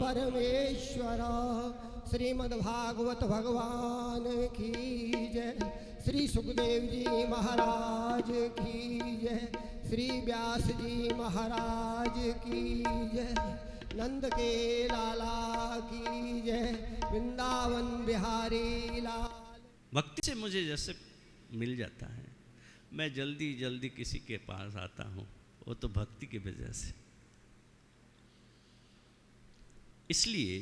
परमेश्वर श्रीमद्भागवत भगवान की जय। श्री सुखदेव जी महाराज की जय। श्री व्यास जी महाराज की जय। नंद के लाला की जय। वृंदावन बिहारी लाल। भक्ति से मुझे जैसे मिल जाता है, मैं जल्दी जल्दी किसी के पास आता हूँ, वो तो भक्ति की वजह से। इसलिए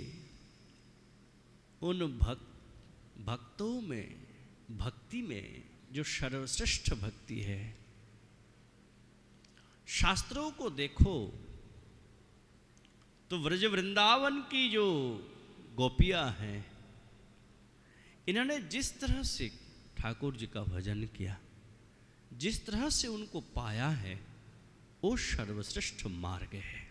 उन भक्तों में, भक्ति में जो सर्वश्रेष्ठ भक्ति है, शास्त्रों को देखो तो व्रज वृंदावन की जो गोपियां हैं, इन्होंने जिस तरह से ठाकुर जी का भजन किया, जिस तरह से उनको पाया है, वो सर्वश्रेष्ठ मार्ग है,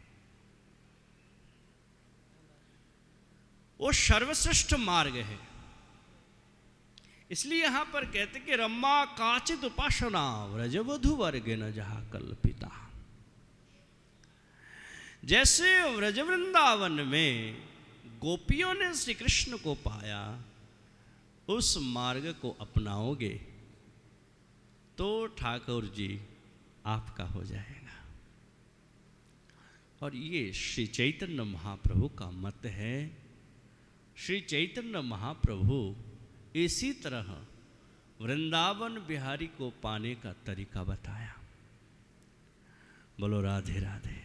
वो सर्वश्रेष्ठ मार्ग है। इसलिए यहां पर कहते कि रम्मा काचित उपासना व्रजवधु वर्ग न जहा कल्पिता। जैसे व्रज वृंदावन में गोपियों ने श्री कृष्ण को पाया, उस मार्ग को अपनाओगे तो ठाकुर जी आपका हो जाएगा। और ये श्री चैतन्य महाप्रभु का मत है। श्री चैतन्य महाप्रभु इसी तरह वृंदावन बिहारी को पाने का तरीका बताया। बोलो राधे राधे।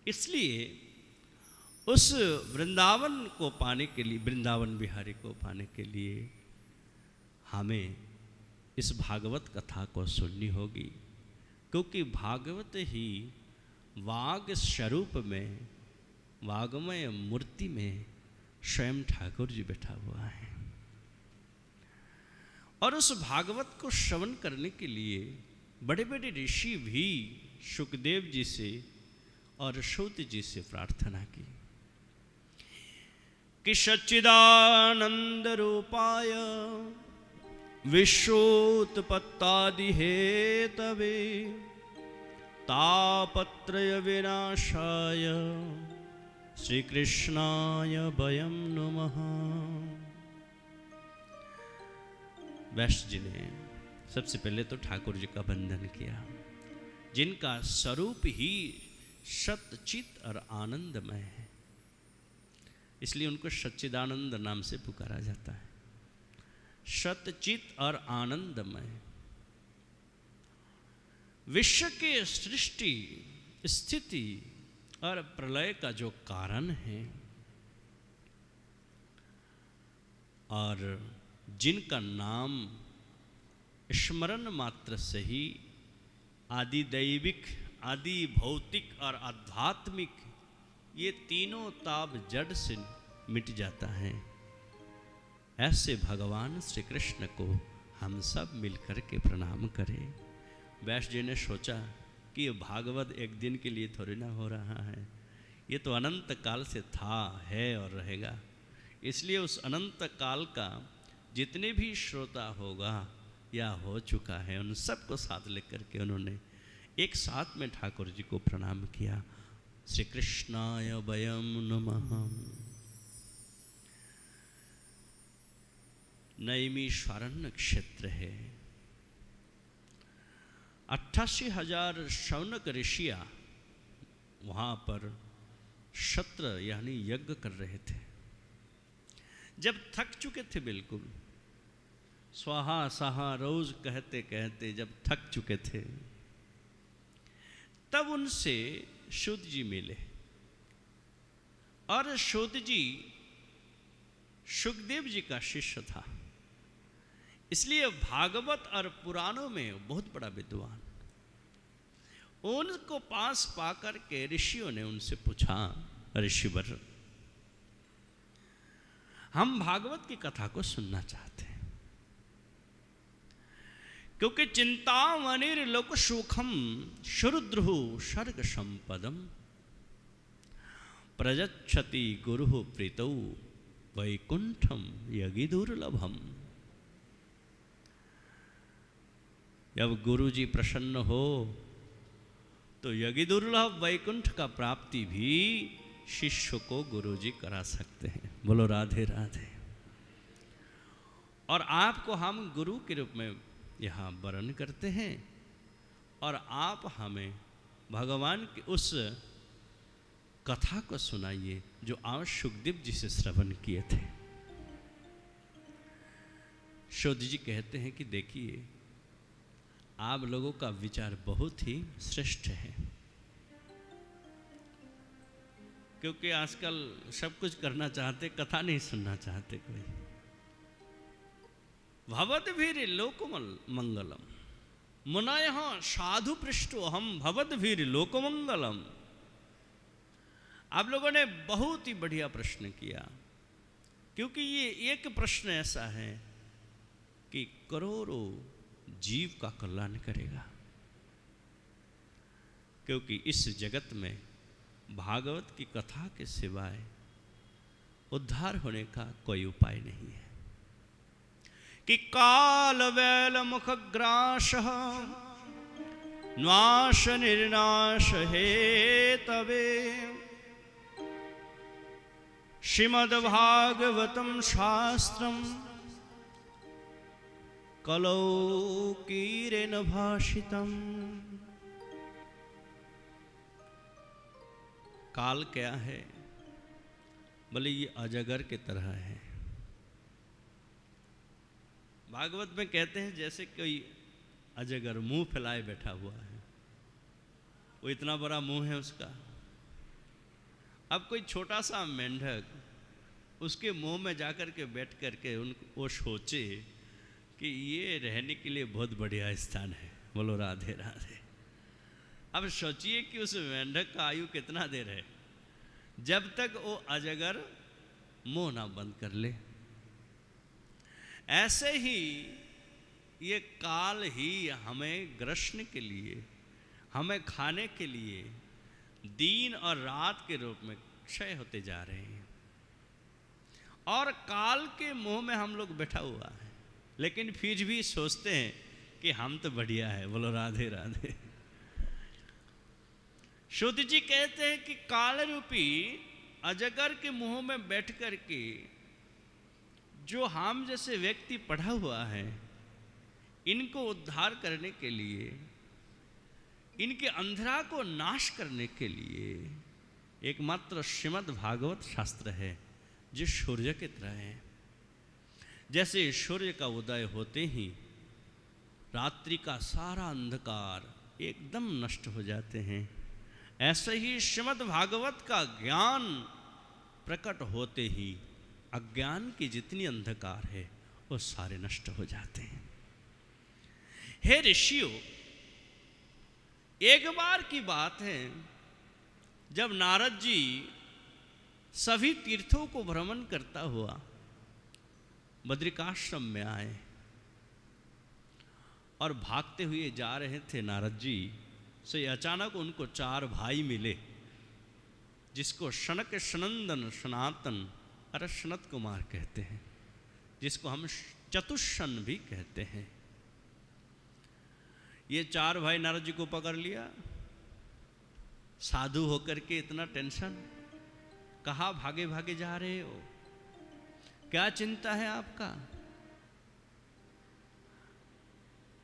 इसलिए उस वृंदावन को पाने के लिए, वृंदावन बिहारी को पाने के लिए हमें इस भागवत कथा को सुननी होगी, क्योंकि भागवत ही वाग स्वरूप में, वागमय मूर्ति में स्वयं ठाकुर जी बैठा हुआ है। और उस भागवत को श्रवण करने के लिए बड़े बड़े ऋषि भी सुखदेव जी से और सूत जी से प्रार्थना की कि सच्चिदानंद रूपाय विश्वोत्पत्तादि हेतवे तापत्रय विनाशाय श्री कृष्णाय वयं नमः। व्यास जी ने सबसे पहले तो ठाकुर जी का वंदन किया, जिनका स्वरूप ही सच्चित और आनंदमय है, इसलिए उनको सच्चिदानंद नाम से पुकारा जाता है। सच्चित और आनंदमय, विश्व के सृष्टि, स्थिति और प्रलय का जो कारण है, और जिनका नाम स्मरण मात्र से ही आदि दैविक, आदि भौतिक और आध्यात्मिक, ये तीनों ताप जड़ से मिट जाता है, ऐसे भगवान श्री कृष्ण को हम सब मिलकर के प्रणाम करें। व्यास जी ने सोचा कि ये भागवत एक दिन के लिए थोड़ी ना हो रहा है, ये तो अनंत काल से था, है और रहेगा। इसलिए उस अनंत काल का जितने भी श्रोता होगा या हो चुका है, उन सबको साथ लेकर के उन्होंने एक साथ में ठाकुर जी को प्रणाम किया। श्री कृष्णाय वयं नमः। नैमिषारण्य क्षेत्र है, 88,000 शौनक ऋषियाँ वहाँ पर सत्र यानी यज्ञ कर रहे थे। जब थक चुके थे, बिल्कुल स्वाहा साहा रोज कहते कहते जब थक चुके थे, तब उनसे सूत जी मिले। और सूत जी सुखदेव जी का शिष्य था, इसलिए भागवत और पुराणों में बहुत बड़ा विद्वान। उनको पास पाकर के ऋषियों ने उनसे पूछा, ऋषिवर, हम भागवत की कथा को सुनना चाहते हैं, क्योंकि चिंतामणिर लोक सुखम शुरुद्रुः सर्ग संपदम प्रजच्छति गुरुः प्रीतौ वैकुंठम यगि दुर्लभम। जब गुरु जी प्रसन्न हो तो यगि दुर्लभ वैकुंठ का प्राप्ति भी शिष्य को गुरुजी करा सकते हैं। बोलो राधे राधे। और आपको हम गुरु के रूप में यहाँ वर्ण करते हैं और आप हमें भगवान की उस कथा को सुनाइए जो आप सुखदेव जी से श्रवण किए थे। शोध जी कहते हैं कि देखिए, आप लोगों का विचार बहुत ही श्रेष्ठ है, क्योंकि आजकल सब कुछ करना चाहते, कथा नहीं सुनना चाहते कोई। भवद्भिर लोकमल मंगलम मुनयः साधु पृष्ठो हम भवद्भिर लोकमंगलम। आप लोगों ने बहुत ही बढ़िया प्रश्न किया, क्योंकि ये एक प्रश्न ऐसा है कि करोड़ों जीव का कल्याण करेगा। क्योंकि इस जगत में भागवत की कथा के सिवाय उद्धार होने का कोई उपाय नहीं है। कि काल वैल मुख ग्रास नाश निर्नाश हे तवे श्रीमद्भागवतम शास्त्रम कलौ कीरेन भाषितम। काल क्या है? बोले ये अजगर की तरह है। भागवत में कहते हैं जैसे कोई अजगर मुंह फैलाए बैठा हुआ है, वो इतना बड़ा मुंह है उसका। अब कोई छोटा सा मेंढक उसके मुंह में जाकर के बैठ करके वो सोचे कि ये रहने के लिए बहुत बढ़िया स्थान है। बोलो राधे राधे। अब सोचिए कि उस मेंढक का आयु कितना देर है, जब तक वो अजगर मुंह ना बंद कर ले। ऐसे ही ये काल ही हमें ग्रसने के लिए, हमें खाने के लिए दिन और रात के रूप में क्षय होते जा रहे हैं। और काल के मुंह में हम लोग बैठा हुआ है, लेकिन फिर भी सोचते हैं कि हम तो बढ़िया है। बोलो राधे राधे। शुद्ध जी कहते हैं कि काल रूपी अजगर के मुंह में बैठ कर के जो हम जैसे व्यक्ति पढ़ा हुआ है, इनको उद्धार करने के लिए, इनके अंधरा को नाश करने के लिए एकमात्र श्रीमद् भागवत शास्त्र है, जो सूर्य की तरह है। जैसे सूर्य का उदय होते ही रात्रि का सारा अंधकार एकदम नष्ट हो जाते हैं, ऐसे ही श्रीमद् भागवत का ज्ञान प्रकट होते ही अज्ञान की जितनी अंधकार है वो सारे नष्ट हो जाते हैं। हे ऋषियों, एक बार की बात है जब नारद जी सभी तीर्थों को भ्रमण करता हुआ बद्रिकाश्रम में आए और भागते हुए जा रहे थे नारद जी से अचानक उनको 4 भाई मिले, जिसको शनक सनंदन सनातन अरे सनत कुमार कहते हैं, जिसको हम चतुष्सन भी कहते हैं। ये 4 भाई नारद जी को पकड़ लिया। साधु होकर के इतना टेंशन, कहाँ भागे भागे जा रहे हो, क्या चिंता है आपका?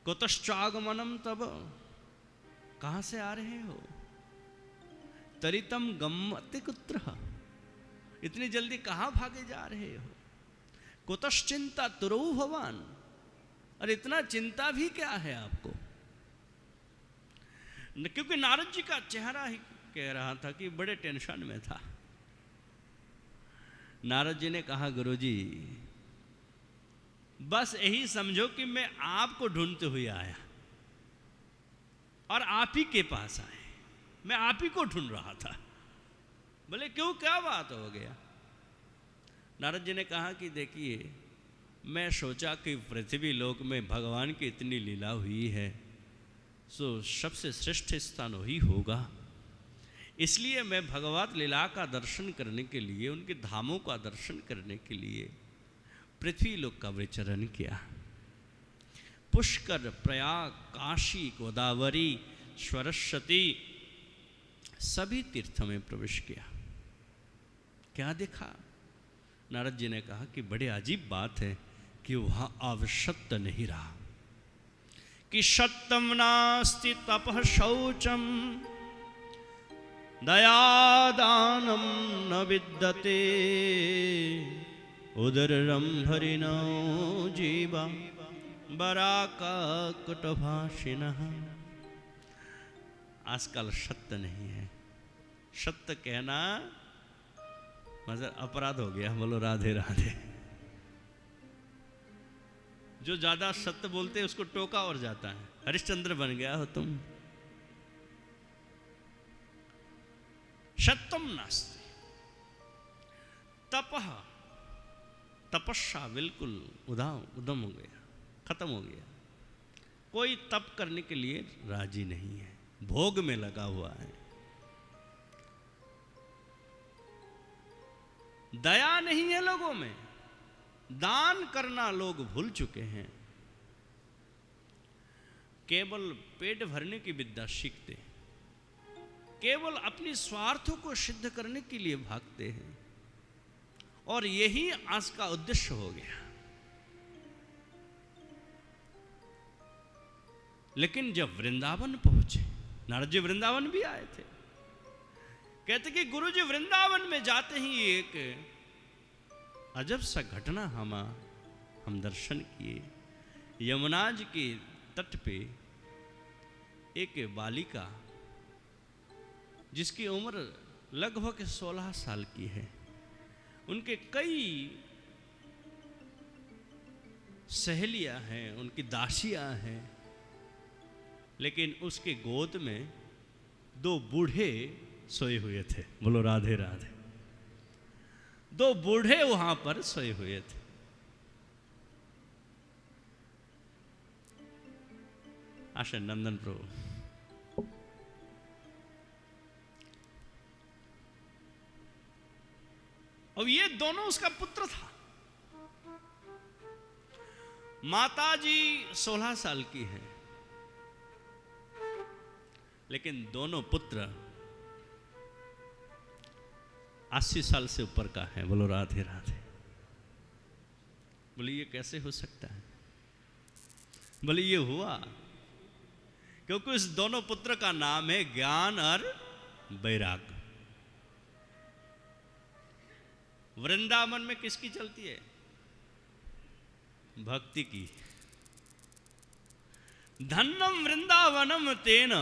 कुतश्चागमनम तब, कहाँ से आ रहे हो? तरितम गम्मति कुत्र, इतनी जल्दी कहाँ भागे जा रहे हो? कुतश्चिंता तुरौ भवान, और इतना चिंता भी क्या है आपको? क्योंकि नारद जी का चेहरा ही कह रहा था कि बड़े टेंशन में था। नारद जी ने कहा, गुरुजी बस यही समझो कि मैं आपको ढूंढते हुए आया और आप ही के पास आए, मैं आप ही को ढूंढ रहा था। बोले क्यों, क्या बात हो गया? नारद जी ने कहा कि देखिए, मैं सोचा कि पृथ्वी लोक में भगवान की इतनी लीला हुई है, सो सबसे श्रेष्ठ स्थान वही होगा। इसलिए मैं भगवत लीला का दर्शन करने के लिए, उनके धामों का दर्शन करने के लिए पृथ्वी लोक का विचरण किया। पुष्कर, प्रयाग, काशी, गोदावरी, सरस्वती सभी तीर्थों में प्रवेश किया। क्या देखा? नारद जी ने कहा कि बड़े अजीब बात है कि वहां आवश्यकता नहीं रहा कि सत्यम नास्ति तपः शौचम दयादानम न विद्यते उदरम हरिणो जीवा बराका कुटभाषिणः। आजकल सत्य नहीं है, सत्य कहना मतलब अपराध हो गया। बोलो राधे राधे। जो ज्यादा सत्य बोलते हैं उसको टोका और जाता है, हरिश्चंद्र बन गया हो तुम। सत्यम नास्ति तपः, तपस्या बिल्कुल उदम हो गया, खत्म हो गया। कोई तप करने के लिए राजी नहीं है, भोग में लगा हुआ है। दया नहीं है लोगों में, दान करना लोग भूल चुके हैं। केवल पेट भरने की विद्या सीखते, केवल अपनी स्वार्थों को सिद्ध करने के लिए भागते हैं, और यही आज का उद्देश्य हो गया। लेकिन जब वृंदावन पहुंचे, नारद जी वृंदावन भी आए थे, कहते कि गुरु जी वृंदावन में जाते ही एक अजब सा घटना हम दर्शन किए। यमुना जी के तट पे एक बालिका जिसकी उम्र लगभग 16 साल की है, उनके कई सहेलियां हैं, उनकी दासियां हैं, लेकिन उसके गोद में 2 बूढ़े सोए हुए थे। बोलो राधे राधे। 2 बूढ़े वहां पर सोए हुए थे। आशा नंदन प्रभु, और ये दोनों उसका पुत्र था। माता जी 16 साल की हैं, लेकिन दोनों पुत्र 80 साल से ऊपर का है। बोलो राधे राधे। बोले ये कैसे हो सकता है? बोले ये हुआ क्योंकि इस दोनों पुत्र का नाम है ज्ञान और वैराग्य। वृंदावन में किसकी चलती है? भक्ति की। धन्यम वृंदावनम तेन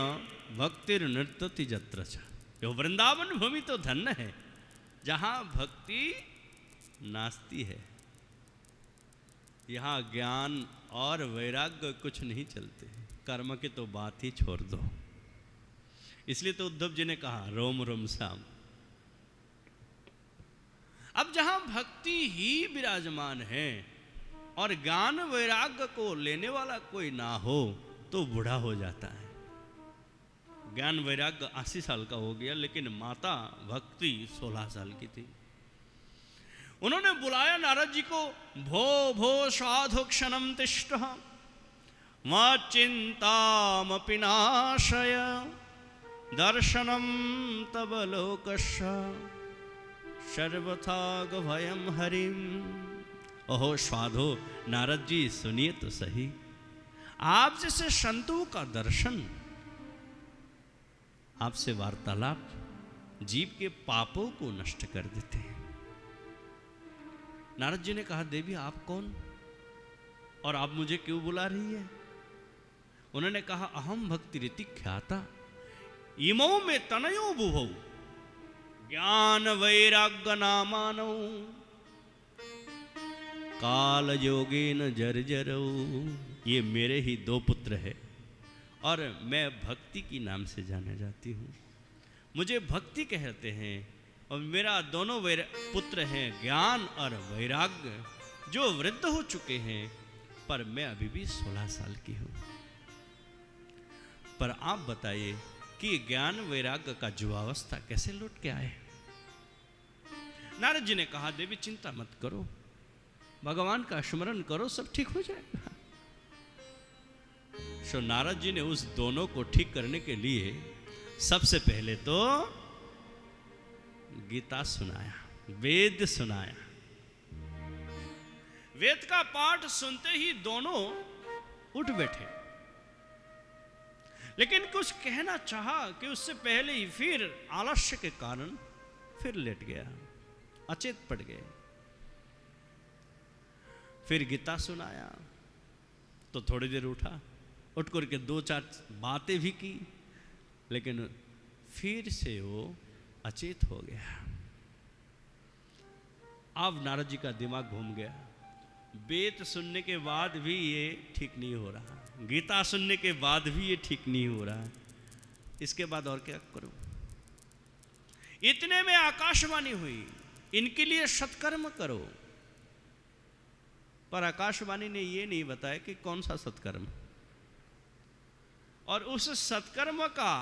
भक्तिर नृत्यति जत्र च। यो वृंदावन भूमि तो धन्य है जहां भक्ति नाचती है। यहां ज्ञान और वैराग्य कुछ नहीं चलते, कर्म की तो बात ही छोड़ दो। इसलिए तो उद्धव जी ने कहा रोम रोम श्याम। अब जहां भक्ति ही विराजमान है और ज्ञान वैराग्य को लेने वाला कोई ना हो तो बूढ़ा हो जाता है। ज्ञान वैराग्य 80 साल का हो गया, लेकिन माता भक्ति 16 साल की थी। उन्होंने बुलाया नारद जी को, भो भो साधु क्षणम तिष्ठ मा चिंतामपि नाशय दर्शनम तब लोकस्य सर्वथा भयम हरिम। ओहो साधो, नारद जी सुनिए तो सही, आप जैसे संतों का दर्शन, आपसे वार्तालाप जीव के पापों को नष्ट कर देते हैं। नारद जी ने कहा देवी आप कौन और आप मुझे क्यों बुला रही है? उन्होंने कहा अहम भक्ति रीति ख्याता इमो में तनयो बुभौ ज्ञान वैराग्य नामानो काल योगेन जर्जरौ। ये मेरे ही 2 पुत्र है और मैं भक्ति की नाम से जाने जाती हूँ। मुझे भक्ति कहते हैं और मेरा दोनों पुत्र हैं ज्ञान और वैराग्य, जो वृद्ध हो चुके हैं, पर मैं अभी भी 16 साल की हूँ। पर आप बताइए कि ज्ञान वैराग्य का युवावस्था कैसे लौट के आए? नारद जी ने कहा देवी चिंता मत करो, भगवान का स्मरण करो, सब ठीक हो जाएगा। सो नारद जी ने उस दोनों को ठीक करने के लिए सबसे पहले तो गीता सुनाया। वेद सुनाया। वेद का पाठ सुनते ही दोनों उठ बैठे, लेकिन कुछ कहना चाहा कि उससे पहले ही फिर आलस्य के कारण फिर लेट गया, अचेत पड़ गए। फिर गीता सुनाया तो थोड़ी देर उठा, उठ करके 2-4 बातें भी की, लेकिन फिर से वो अचेत हो गया। अब नारद जी का दिमाग घूम गया। वेद सुनने के बाद भी ये ठीक नहीं हो रहा, गीता सुनने के बाद भी ये ठीक नहीं हो रहा, इसके बाद और क्या करूं? इतने में आकाशवाणी हुई, इनके लिए सत्कर्म करो। पर आकाशवाणी ने ये नहीं बताया कि कौन सा सत्कर्म, और उस सत्कर्म का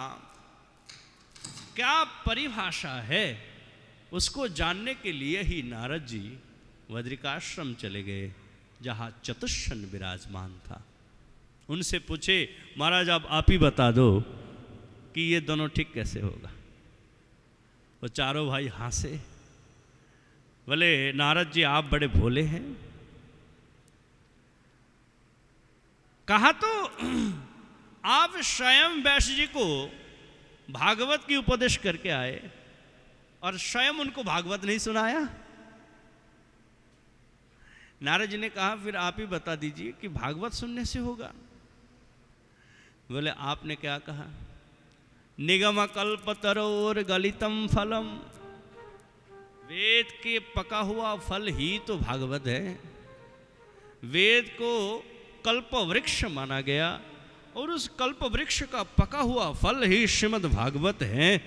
क्या परिभाषा है, उसको जानने के लिए ही नारद जी बद्रिकाश्रम चले गए, जहां चतुष्शन विराजमान था। उनसे पूछे, महाराज आप ही बता दो कि ये दोनों ठीक कैसे होगा। वो चारों भाई हंसे, बोले नारद जी आप बड़े भोले हैं। कहा तो आप स्वयं व्यास जी को भागवत की उपदेश करके आए और स्वयं उनको भागवत नहीं सुनाया। नारद जी ने कहा फिर आप ही बता दीजिए कि भागवत सुनने से होगा। बोले आपने क्या कहा, निगम कल्पतरोर गलितम फलम, वेद के पका हुआ फल ही तो भागवत है। वेद को कल्प वृक्ष माना गया और उस कल्प वृक्ष का पका हुआ फल ही श्रीमद् भागवत है,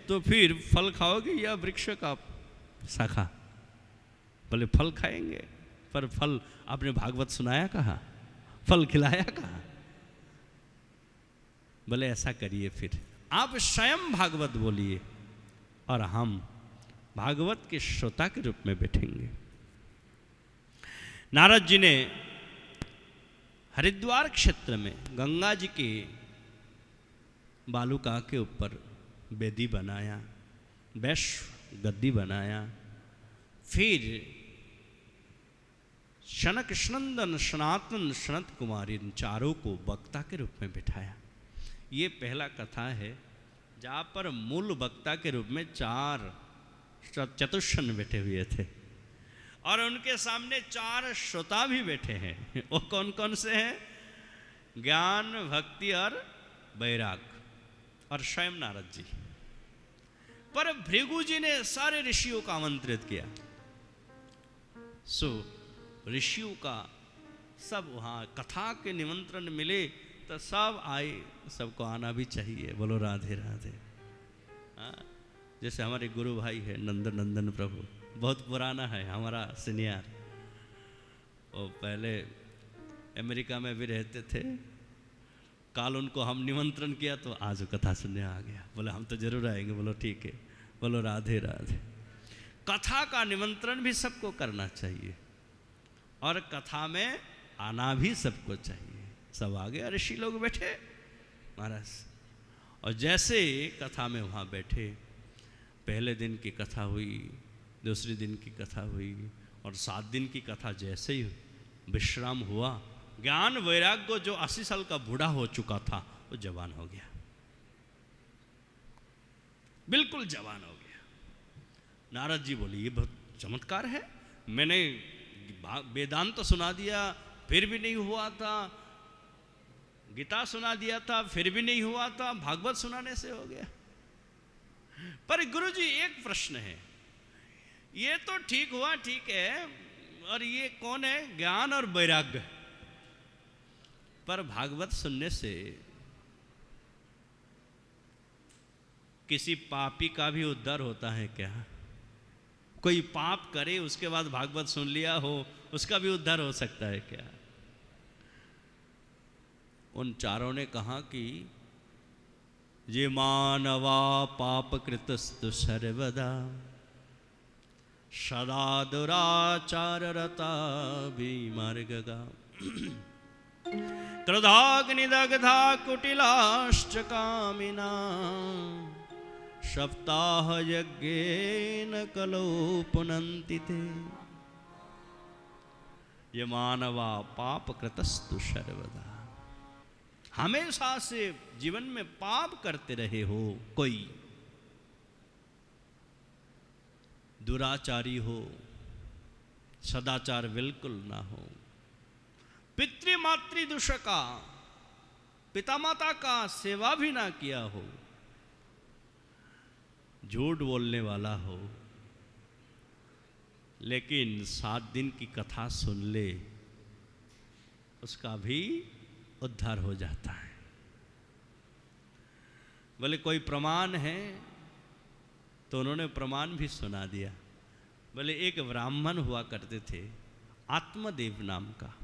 तो फिर फल खाओगे या वृक्ष का शाखा? बोले फल खाएंगे, पर फल आपने भागवत सुनाया कहाँ, फल खिलाया कहाँ? बोले ऐसा करिए, फिर आप स्वयं भागवत बोलिए और हम भागवत के श्रोता के रूप में बैठेंगे। नारद जी ने हरिद्वार क्षेत्र में गंगा जी के बालुका के ऊपर वेदी बनाया, वैश्व गद्दी बनाया, फिर शनक स्नंदन सनातन सनत कुमारी इन चारों को वक्ता के रूप में बिठाया। ये पहला कथा है जहाँ पर मूल वक्ता के रूप में 4 चतुष्शन बैठे हुए थे और उनके सामने 4 श्रोता भी बैठे हैं। वो कौन कौन से हैं? ज्ञान, भक्ति और वैराग, और स्वयं नारद जी। पर भृगु जी ने सारे ऋषियों का आमंत्रित किया। सो ऋषियों का सब वहाँ कथा के निमंत्रण मिले तो सब आए, सबको आना भी चाहिए। बोलो राधे राधे। जैसे हमारे गुरु भाई है नंदन प्रभु, बहुत पुराना है हमारा सीनियर, वो पहले अमेरिका में भी रहते थे। कल उनको हम निमंत्रण किया तो आज वो कथा सुनने आ गया। बोले हम तो जरूर आएंगे। बोलो ठीक है। बोलो राधे राधे। कथा का निमंत्रण भी सबको करना चाहिए और कथा में आना भी सबको चाहिए। सब आ गए, ऋषि लोग बैठे महाराज, और जैसे कथा में वहाँ बैठे, पहले दिन की कथा हुई, दूसरे दिन की कथा हुई, और 7 दिन की कथा जैसे ही विश्राम हुआ, ज्ञान वैराग्य जो 80 साल का बूढ़ा हो चुका था वो जवान हो गया, बिल्कुल जवान हो गया। नारद जी बोले ये बहुत चमत्कार है, मैंने वेदांत तो सुना दिया फिर भी नहीं हुआ था, गीता सुना दिया था फिर भी नहीं हुआ था, भागवत सुनाने से हो गया। पर गुरुजी एक प्रश्न है, ये तो ठीक हुआ, ठीक है, और ये कौन है? ज्ञान और वैराग्य। पर भागवत सुनने से किसी पापी का भी उद्धार होता है क्या? कोई पाप करे उसके बाद भागवत सुन लिया हो, उसका भी उद्धार हो सकता है क्या? उन चारों ने कहा कि ये मानवा पाप कृतस्तु सर्वदा सदा दुराचार रता विमार्गगा क्रोधाग्निदग्धा कुटिलाश्च कामिना सप्ताह यज्ञेन कलौ पुनन्ति ते ये मानवा पाप कृतस्तु सर्वदा। हमेशा से जीवन में पाप करते रहे हो, कोई दुराचारी हो, सदाचार बिल्कुल ना हो, पितृमातृ दुष का, पिता माता का सेवा भी ना किया हो, झूठ बोलने वाला हो, लेकिन 7 दिन की कथा सुन ले, उसका भी उद्धार हो जाता है। बोले कोई प्रमाण है, तो उन्होंने प्रमाण भी सुना दिया। बोले एक ब्राह्मण हुआ करते थे, आत्मदेव नाम का,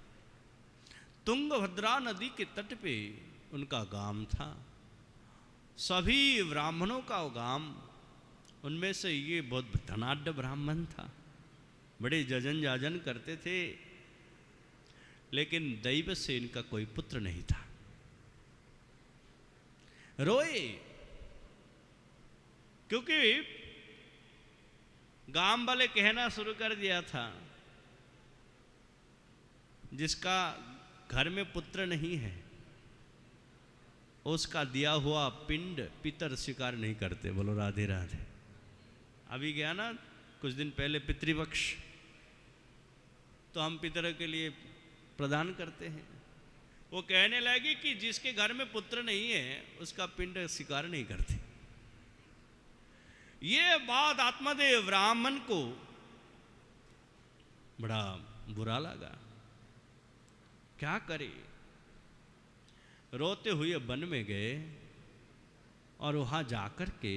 तुंगभद्रा नदी के तट पे उनका गांव था। सभी ब्राह्मणों का वो गांव, उनमें से ये बहुत धनाढ्य ब्राह्मण था, बड़े जजन जाजन करते थे, लेकिन दैव से इनका कोई पुत्र नहीं था। रोए, क्योंकि गांव वाले कहना शुरू कर दिया था, जिसका घर में पुत्र नहीं है उसका दिया हुआ पिंड पितर स्वीकार नहीं करते। बोलो राधे राधे। अभी गया ना कुछ दिन पहले पितृपक्ष, तो हम पितर के लिए प्रदान करते हैं। वो कहने लगे कि जिसके घर में पुत्र नहीं है उसका पिंड स्वीकार नहीं करते। ये बात आत्मदेव ब्राह्मण को बड़ा बुरा लगा, क्या करे। रोते हुए वन में गए और वहां जाकर के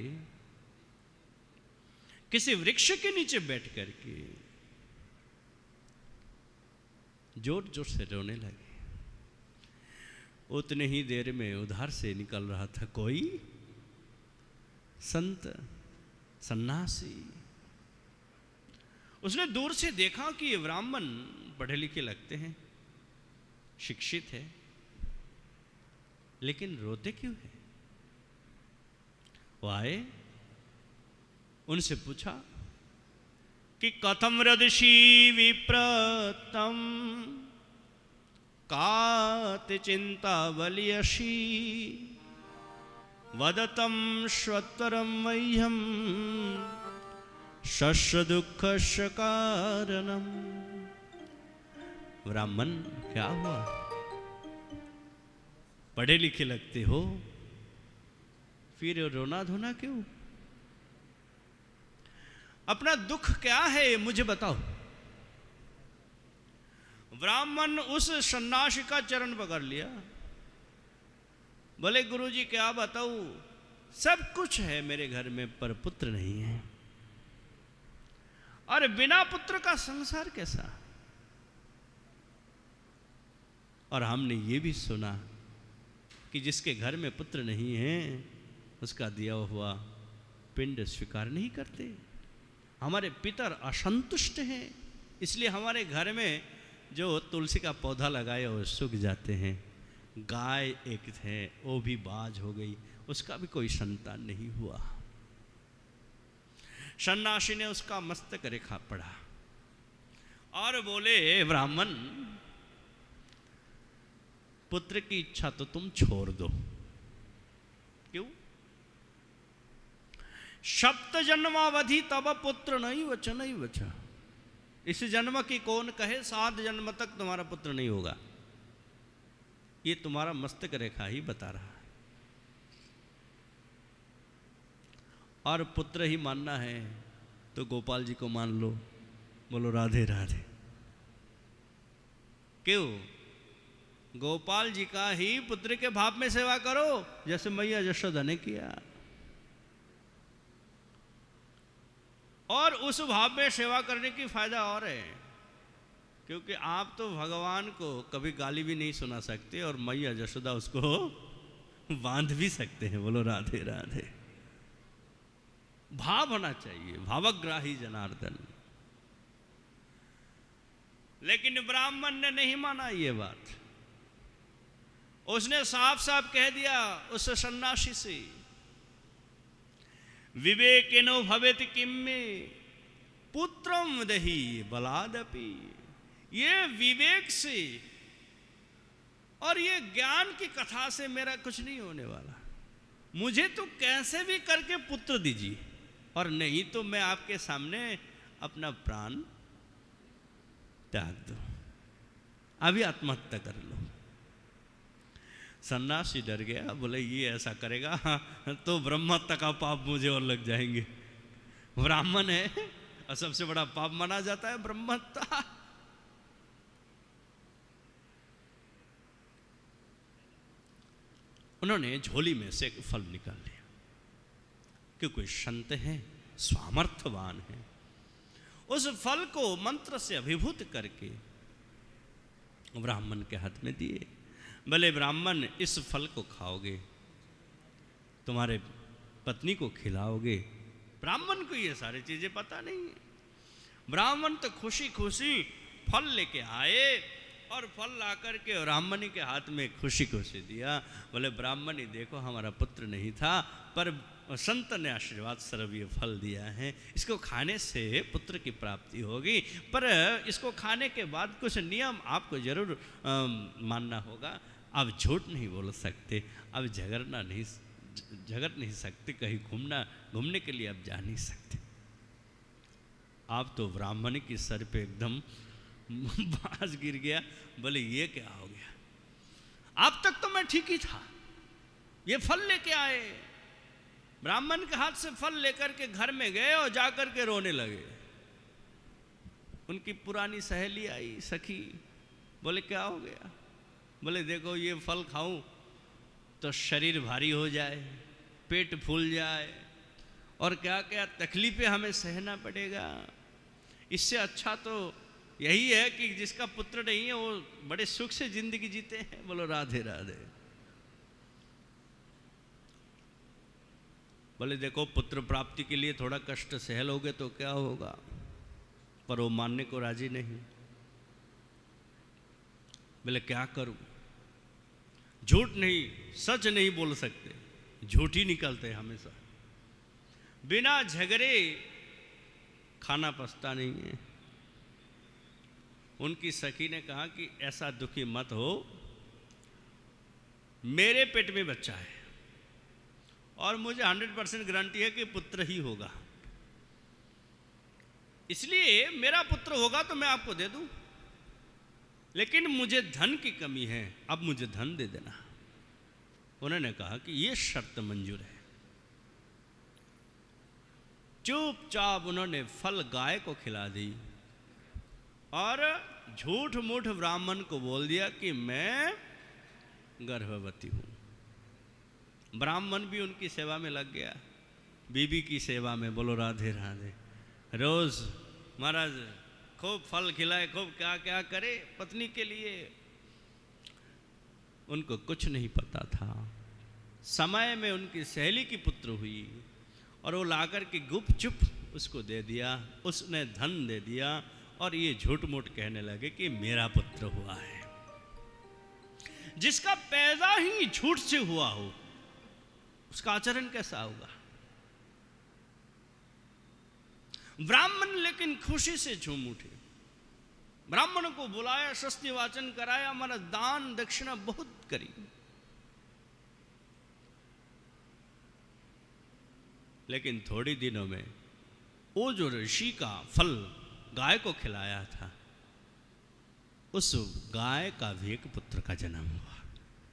किसी वृक्ष के नीचे बैठ करके जोर जोर से रोने लगे। उतने ही देर में उधर से निकल रहा था कोई संत सन्यासी। उसने दूर से देखा कि ये ब्राह्मण पढ़े लिखे लगते हैं, शिक्षित है, लेकिन रोते क्यों है। वो आए, उनसे पूछा कि कथम रदशी विप्रतम कात चिंता बलियशी वदतम श्वतरम मह्यम शस्य दुख कारणम। ब्राह्मण क्या हुआ, पढ़े लिखे लगते हो, फिर रोना धोना क्यों, अपना दुख क्या है मुझे बताओ। ब्राह्मण उस सन्यासी का चरण पकड़ लिया, बोले गुरुजी क्या बताऊं, सब कुछ है मेरे घर में पर पुत्र नहीं है, और बिना पुत्र का संसार कैसा। और हमने ये भी सुना कि जिसके घर में पुत्र नहीं है उसका दिया हुआ पिंड स्वीकार नहीं करते। हमारे पितर असंतुष्ट हैं, इसलिए हमारे घर में जो तुलसी का पौधा लगाया वो सूख जाते हैं। गाय एक है वो भी बाज हो गई, उसका भी कोई संतान नहीं हुआ। सन्यासी ने उसका मस्तक रेखा पढ़ा और बोले ब्राह्मण पुत्र की इच्छा तो तुम छोड़ दो, क्यों, सप्त जन्मावधि तब पुत्र नहीं बचा, नहीं बचा। इस जन्म की कौन कहे 7 जन्म तक तुम्हारा पुत्र नहीं होगा, ये तुम्हारा मस्तक रेखा ही बता रहा है। और पुत्र ही मानना है तो गोपाल जी को मान लो। बोलो राधे राधे। क्यों, गोपाल जी का ही पुत्र के भाव में सेवा करो, जैसे मैया यशोदा ने किया। और उस भाव में सेवा करने की फायदा और है, क्योंकि आप तो भगवान को कभी गाली भी नहीं सुना सकते और मैया यशोदा उसको बांध भी सकते हैं। बोलो राधे राधे। भाव होना चाहिए, भावग्राही जनार्दन। लेकिन ब्राह्मण ने नहीं माना ये बात, उसने साफ साफ कह दिया उस सन्यासी से, विवेकेनो भवेत किम में पुत्रम दही बलादपि। ये विवेक से और ये ज्ञान की कथा से मेरा कुछ नहीं होने वाला। मुझे तो कैसे भी करके पुत्र दीजिए, और नहीं तो मैं आपके सामने अपना प्राण त्याग दो, अभी आत्महत्या कर लो। सन्यासी डर गया, बोले ये ऐसा करेगा तो ब्रह्महत्या का पाप मुझे और लग जाएंगे। ब्राह्मण है और सबसे बड़ा पाप माना जाता है ब्रह्महत्या। उन्होंने झोली में से एक फल निकाल लिया कि कोई संत है, स्वामर्थवान है, उस फल को मंत्र से अभिभूत करके ब्राह्मण के हाथ में दिए। भले ब्राह्मण, इस फल को खाओगे, तुम्हारे पत्नी को खिलाओगे। ब्राह्मण को ये सारी चीजें पता नहीं है। ब्राह्मण तो खुशी खुशी फल लेके आए और फल ला करके ब्राह्मणी के हाथ में खुशी खुशी दिया। बोले ब्राह्मणी देखो, हमारा पुत्र नहीं था, पर संत ने आशीर्वाद स्वरूप ये फल दिया है, इसको खाने से पुत्र की प्राप्ति होगी, पर इसको खाने के बाद कुछ नियम आपको जरूर मानना होगा। आप झूठ नहीं बोल सकते, अब झगड़ नहीं सकते, कहीं घूमने के लिए आप जा नहीं सकते। आप तो ब्राह्मणी की सर पे एकदम बाज गिर गया। बोले ये क्या हो गया, अब तक तो मैं ठीक ही था, ये फल लेके आए। ब्राह्मण के हाथ से फल लेकर के घर में गए और जाकर के रोने लगे। उनकी पुरानी सहेली आई, सखी। बोले क्या हो गया? बोले देखो, ये फल खाऊं तो शरीर भारी हो जाए, पेट फूल जाए, और क्या क्या तकलीफें हमें सहना पड़ेगा। इससे अच्छा तो यही है कि जिसका पुत्र नहीं है वो बड़े सुख से जिंदगी जीते हैं। बोलो राधे राधे। बोले देखो, पुत्र प्राप्ति के लिए थोड़ा कष्ट सह लोगे तो क्या होगा, पर वो मानने को राजी नहीं। बोले क्या करूं, झूठ नहीं, सच नहीं बोल सकते, झूठ ही निकलते हैं हमेशा। बिना झगड़े खाना पचता नहीं है। उनकी सखी ने कहा कि ऐसा दुखी मत हो, मेरे पेट में बच्चा है और मुझे 100% गारंटी है कि पुत्र ही होगा, इसलिए मेरा पुत्र होगा तो मैं आपको दे दूं, लेकिन मुझे धन की कमी है, अब मुझे धन दे देना। उन्होंने कहा कि यह शर्त मंजूर है। चुपचाप उन्होंने फल गाय को खिला दी और झूठ मूठ ब्राह्मण को बोल दिया कि मैं गर्भवती हूं। ब्राह्मण भी उनकी सेवा में लग गया, बीबी की सेवा में। बोलो राधे राधे। रोज महाराज खूब फल खिलाए, खूब क्या क्या करे पत्नी के लिए। उनको कुछ नहीं पता था, समय में उनकी सहेली की पुत्र हुई और वो लाकर के गुपचुप उसको दे दिया, उसने धन दे दिया और ये झूठ मूठ कहने लगे कि मेरा पुत्र हुआ है। जिसका पैदा ही झूठ से हुआ हो उसका आचरण कैसा होगा? ब्राह्मण लेकिन खुशी से झूम उठे, ब्राह्मण को बुलाया, शस्त्र वाचन कराया, हमारा दान दक्षिणा बहुत करी। लेकिन थोड़ी दिनों में वो जो ऋषि का फल गाय को खिलाया था, उस गाय का भी एक पुत्र का जन्म हुआ।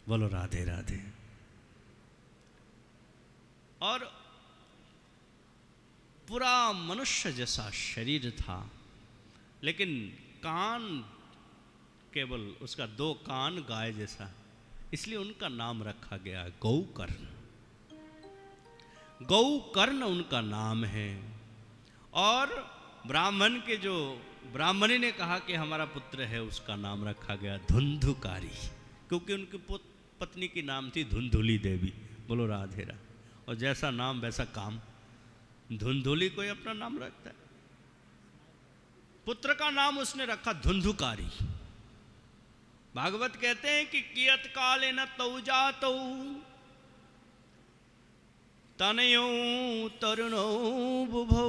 बोलो राधे राधे। और पूरा मनुष्य जैसा शरीर था, लेकिन कान केवल उसका 2 कान गाय जैसा, इसलिए उनका नाम रखा गया गौकर्ण। गौकर्ण उनका नाम है। और ब्राह्मण के जो ब्राह्मणी ने कहा कि हमारा पुत्र है, उसका नाम रखा गया धुंधुकारी, क्योंकि उनकी पत्नी की नाम थी धुंधुली देवी। बोलो राधे राधे। और जैसा नाम वैसा काम, धुंधुली कोई अपना नाम रखता है, पुत्र का नाम उसने रखा धुंधुकारी। भागवत कहते हैं कि कियत काले न तौ जातौ तनयो तरुणो बुभौ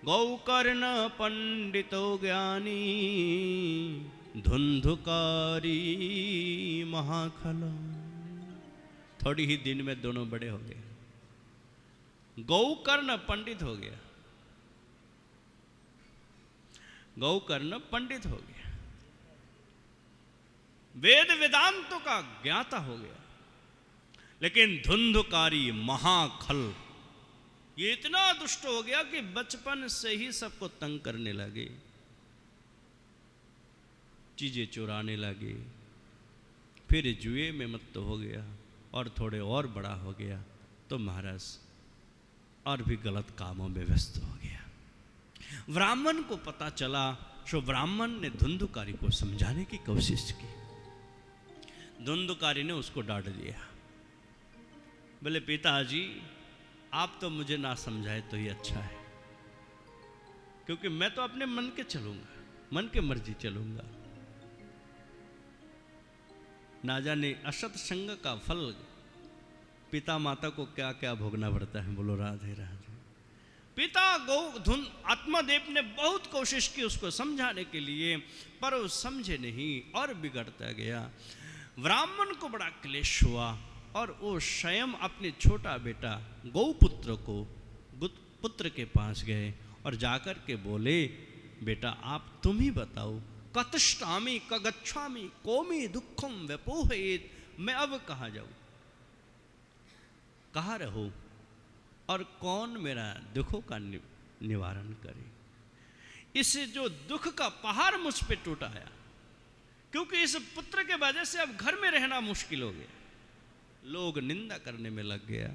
गौकर्ण पंडितो ज्ञानी धुंधुकारी महाखल। थोड़ी ही दिन में दोनों बड़े हो गए। गौकर्ण पंडित हो गया, गौकर्ण पंडित हो गया, वेद वेदांतों का ज्ञाता हो गया। लेकिन धुंधुकारी महाखल ये इतना दुष्ट हो गया कि बचपन से ही सबको तंग करने लगे, चीजें चुराने लगे, फिर जुए में मत्त हो गया और थोड़े और बड़ा हो गया तो महाराज और भी गलत कामों में व्यस्त हो गया। ब्राह्मण को पता चला, सो ब्राह्मण ने धुंधुकारी को समझाने की कोशिश की। धुंधुकारी ने उसको डांट दिया, बोले पिताजी आप तो मुझे ना समझाए तो ही अच्छा है, क्योंकि मैं तो अपने मन के चलूंगा, मन के मर्जी चलूंगा। ना जाने असत संग का फल पिता माता को क्या क्या भोगना पड़ता है। बोलो राधे राधे। पिता आत्मादेव ने बहुत कोशिश की उसको समझाने के लिए, पर वो समझे नहीं और बिगड़ता गया। ब्राह्मण को बड़ा क्लेश हुआ और वो स्वयं अपने छोटा बेटा गौपुत्र को पुत्र के पास गए और जाकर के बोले, बेटा आप तुम ही बताओ, कतष्टामि कगच्छामि कोमि दुखम व्यपोहेत, मैं अब कहाँ जाऊं, कहाँ रहूं और कौन मेरा दुखों का निवारण करे। इससे जो दुख का पहाड़ मुझ पे टूट आया, क्योंकि इस पुत्र के वजह से अब घर में रहना मुश्किल हो गया, लोग निंदा करने में लग गया।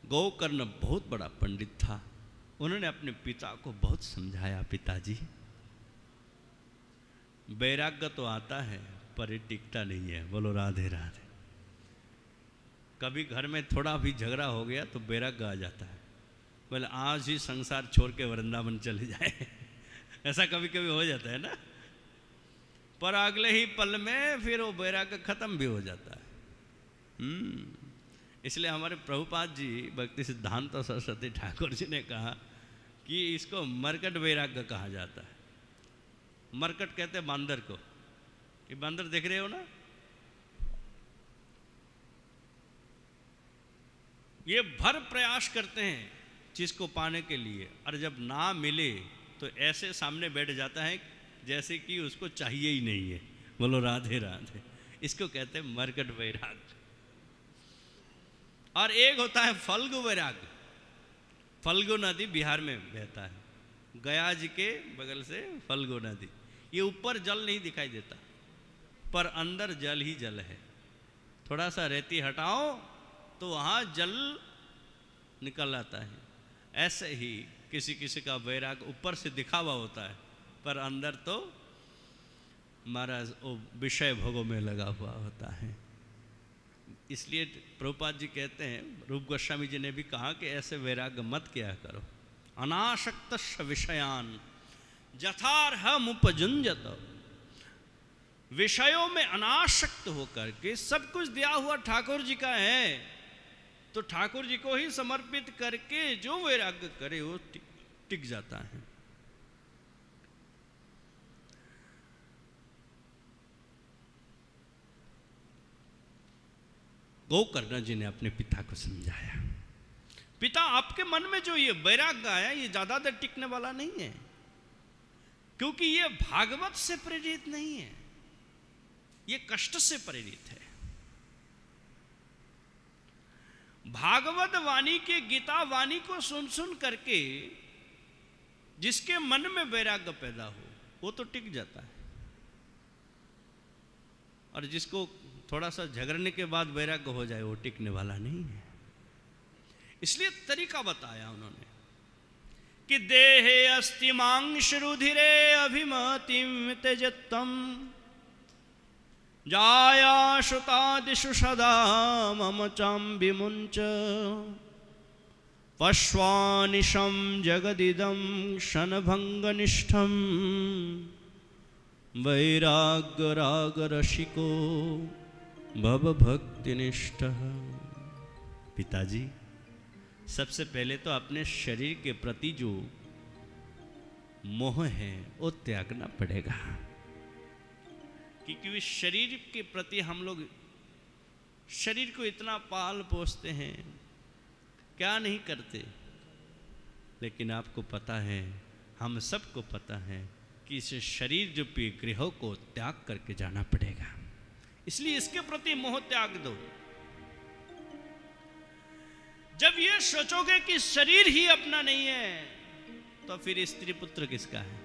गौकर्ण बहुत बड़ा पंडित था, उन्होंने अपने पिता को बहुत समझाया, पिताजी वैराग्य तो आता है पर ये टिकता नहीं है। बोलो राधे राधे। कभी घर में थोड़ा भी झगड़ा हो गया तो वैराग्य आ जाता है, बोले आज ही संसार छोड़ के वृंदावन चले जाए ऐसा कभी कभी हो जाता है ना, पर अगले ही पल में फिर वो वैराग्य खत्म भी हो जाता है। इसलिए हमारे प्रभुपाद जी भक्ति सिद्धांत सरस्वती ठाकुर जी ने कहा कि इसको मरकट वैराग्य कहा जाता है। मरकट कहते हैं बांदर को, ये बांदर देख रहे हो ना, ये भर प्रयास करते हैं चीज को पाने के लिए, और जब ना मिले तो ऐसे सामने बैठ जाता है जैसे कि उसको चाहिए ही नहीं है। बोलो राधे राधे। इसको कहते हैं मरकट वैराग्य। और एक होता है फल्गु वैराग्य। फल्गु नदी बिहार में बहता है, गया जी के बगल से फल्गु नदी। ये ऊपर जल नहीं दिखाई देता, पर अंदर जल ही जल है। थोड़ा सा रेती हटाओ तो वहाँ जल निकल आता है। ऐसे ही किसी किसी का वैराग ऊपर से दिखावा होता है, पर अंदर तो महाराज वो विषय भोगों में लगा हुआ होता है। इसलिए प्रभुपाद जी कहते हैं, रूप गोस्वामी जी ने भी कहा कि ऐसे वैराग्य मत किया करो। अनासक्त विषयान यथार्हमुपजुञ्जत। विषयों में अनासक्त होकर के सब कुछ दिया हुआ ठाकुर जी का है, तो ठाकुर जी को ही समर्पित करके जो वैराग्य करे वो टिक जाता है। गौकर्ण जी ने अपने पिता को समझाया, पिता आपके मन में जो ये वैराग्य आया ये ज्यादा देर टिकने वाला नहीं है, क्योंकि ये भागवत से प्रेरित नहीं है, ये कष्ट से प्रेरित है। भागवत वाणी के गीता वाणी को सुन सुन करके जिसके मन में वैराग्य पैदा हो वो तो टिक जाता है, और जिसको थोड़ा सा झगड़ने के बाद वैराग्य हो जाए वो टिकने वाला नहीं है। इसलिए तरीका बताया उन्होंने कि देहे अस्ति मांश रुधिरे अभिमतिम त्यजत्तम जाया श्रुतादिषु सदा मम चाम्बिमुञ्च पश्वानिशं जगदिदं क्षणभङ्गनिष्ठं वैराग्यरागरसिको भव भक्तिनिष्ठ। पिताजी, सबसे पहले तो अपने शरीर के प्रति जो मोह है वो त्यागना पड़ेगा, क्योंकि इस शरीर के प्रति हम लोग शरीर को इतना पाल पोसते हैं, क्या नहीं करते। लेकिन आपको पता है, हम सबको पता है कि इस शरीर रूपी गृह को त्याग करके जाना पड़ेगा, इसलिए इसके प्रति मोह त्याग दो। जब ये सोचोगे कि शरीर ही अपना नहीं है, तो फिर स्त्री पुत्र किसका है?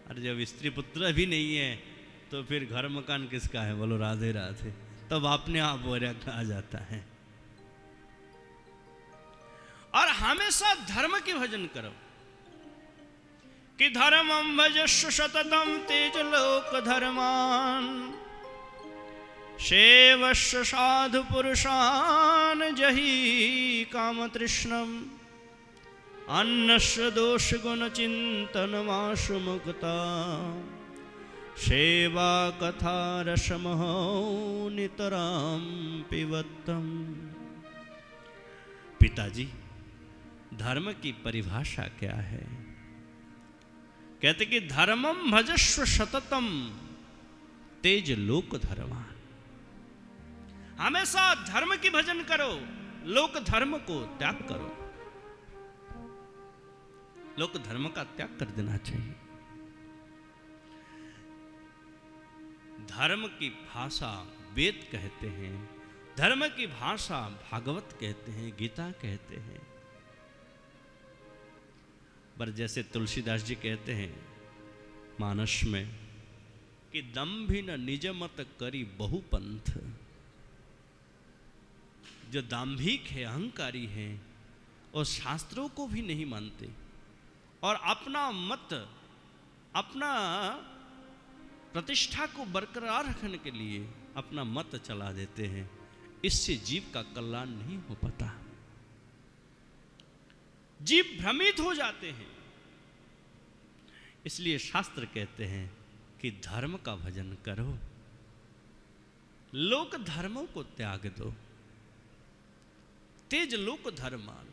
और जब स्त्री पुत्र भी नहीं है तो फिर घर मकान किसका है? बोलो राधे राधे। तब अपने आप वैराग्य आ जाता है। और हमेशा धर्म की भजन करो कि धर्मं भजस्व सततं तेज लोक धर्मान सेवस्व साधु पुरुषान जहि काम तृष्णम अन्नस्य दोष गुण चिंतन माशु मुक्ता सेवा कथा रसमहो नितराम पिबत्तम। पिताजी, धर्म की परिभाषा क्या है? कहते कि धर्मं भजस्व सततम तेज लोक धर्मान। हमेशा धर्म की भजन करो, लोक धर्म को त्याग करो। लोक धर्म का त्याग कर देना चाहिए। धर्म की भाषा वेद कहते हैं, धर्म की भाषा भागवत कहते हैं, गीता कहते हैं। पर जैसे तुलसीदास जी कहते हैं मानस में कि दम्भि न निज मत करी बहु पंथ। जो दाम्भिक है, अहंकारी है, और शास्त्रों को भी नहीं मानते और अपना मत, अपना प्रतिष्ठा को बरकरार रखने के लिए अपना मत चला देते हैं, इससे जीव का कल्याण नहीं हो पाता। जीव भ्रमित हो जाते हैं। इसलिए शास्त्र कहते हैं कि धर्म का भजन करो, लोक धर्मों को त्याग दो। तेज लोक धर्मान।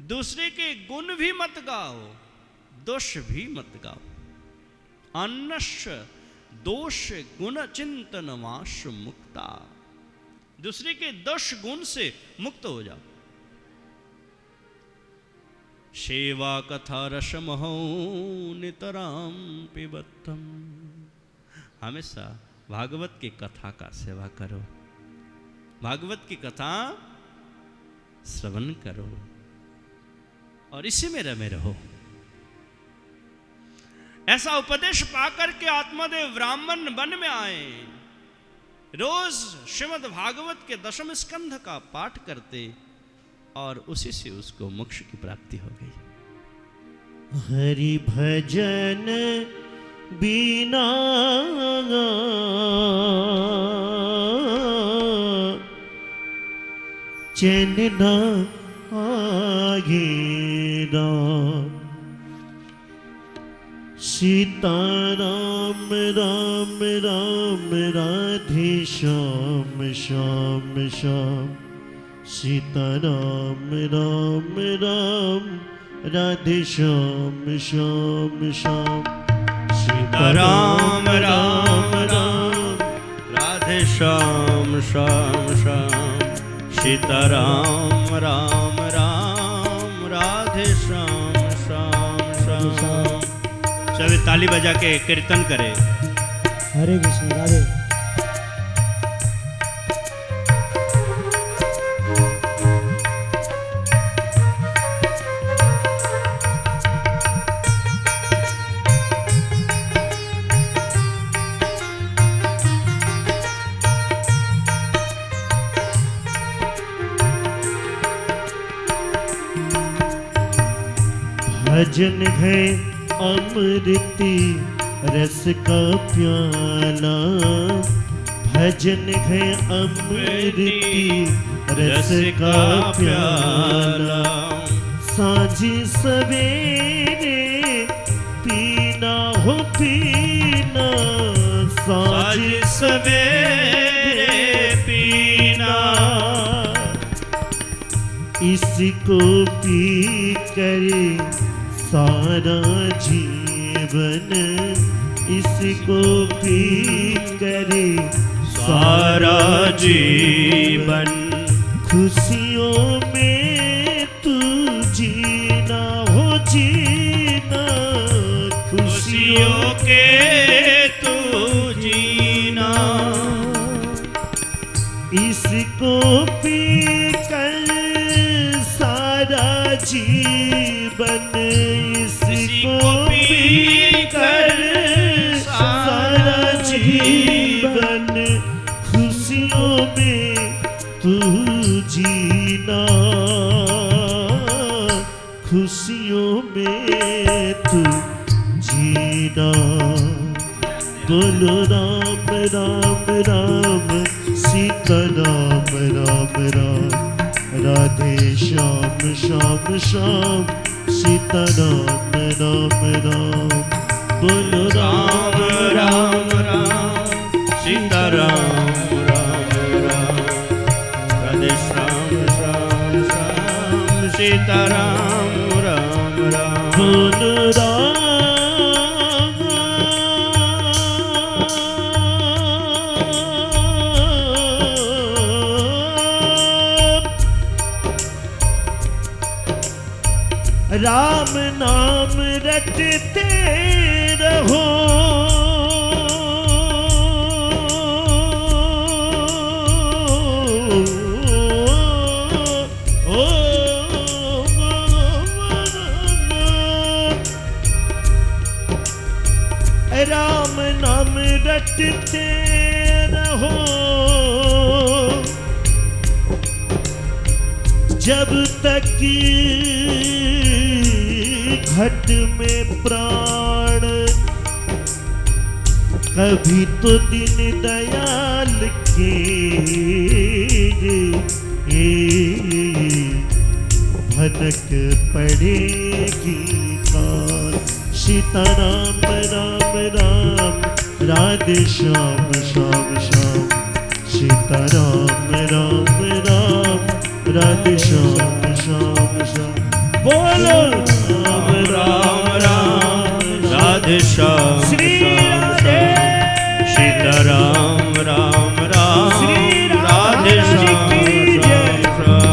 दूसरे के गुण भी मत गाओ, दोष भी मत गाओ। अन्नस्य दोष गुण चिंतन वाश मुक्ता। दूसरे के दोष गुण से मुक्त हो जाओ। सेवा कथा रसमहो नितराम पिबत्तम। हमेशा भागवत की कथा का सेवा करो, भागवत की कथा श्रवण करो और इसी में रमे रहो। ऐसा उपदेश पाकर के आत्मदेव ब्राह्मण वन में आए। रोज श्रीमद् भागवत के 10वें स्कंध का पाठ करते और उसी से उसको मोक्ष की प्राप्ति हो गई। हरि भजन बिना चैन न आएगा। सीता राम राम राम राधे श्याम श्याम श्याम। सीता राम राम राम राधे श्याम श्याम श्याम। सीता राम राम राम राधे श्याम श्याम श्याम। सीता राम राम राम राधे श्याम श्याम श्याम। सभी ताली बजा के कीर्तन करें। हरे कृष्ण राधे। भजन है अमृति रस का प्याला। भजन है अमृति रस का प्याला। साँझ सवेरे पीना हो पीना। साँझ सवेरे इसको पी करे सारा जीवन, इसको पी करे सारा जीवन। खुशियों में तू जीना हो जीना, खुशियों के तू जीना। इसको पी कर सारा जीवन, इसको पी कर सारा जीवन। खुशियों में तू जीना, खुशियों में तू जीना। बोलो राम राम राम, सीता राम राम राम, राधे श्याम श्याम श्याम, सीता राम राम राम। बोलो राम राम राम, सीता राम राम राम, राधे श्याम श्याम श्याम, सीता राम राम राम। बोलो राम नाम रटते रहो, राम नाम रटते रहो। जब तक घट में प्राण, कभी तो दिन दयाल के भनक पड़ेगी काल। सीता राम राम राम, राधे श्याम श्याम श्याम, सीता राम राम राम, राधे श्याम श्याम श्याम। बोलो राम राम राम, राधे श्याम श्री श्याम राधे, सीता राम राम राम, श्री राधे राधा जी श्याम की जय। श्याम श्याम।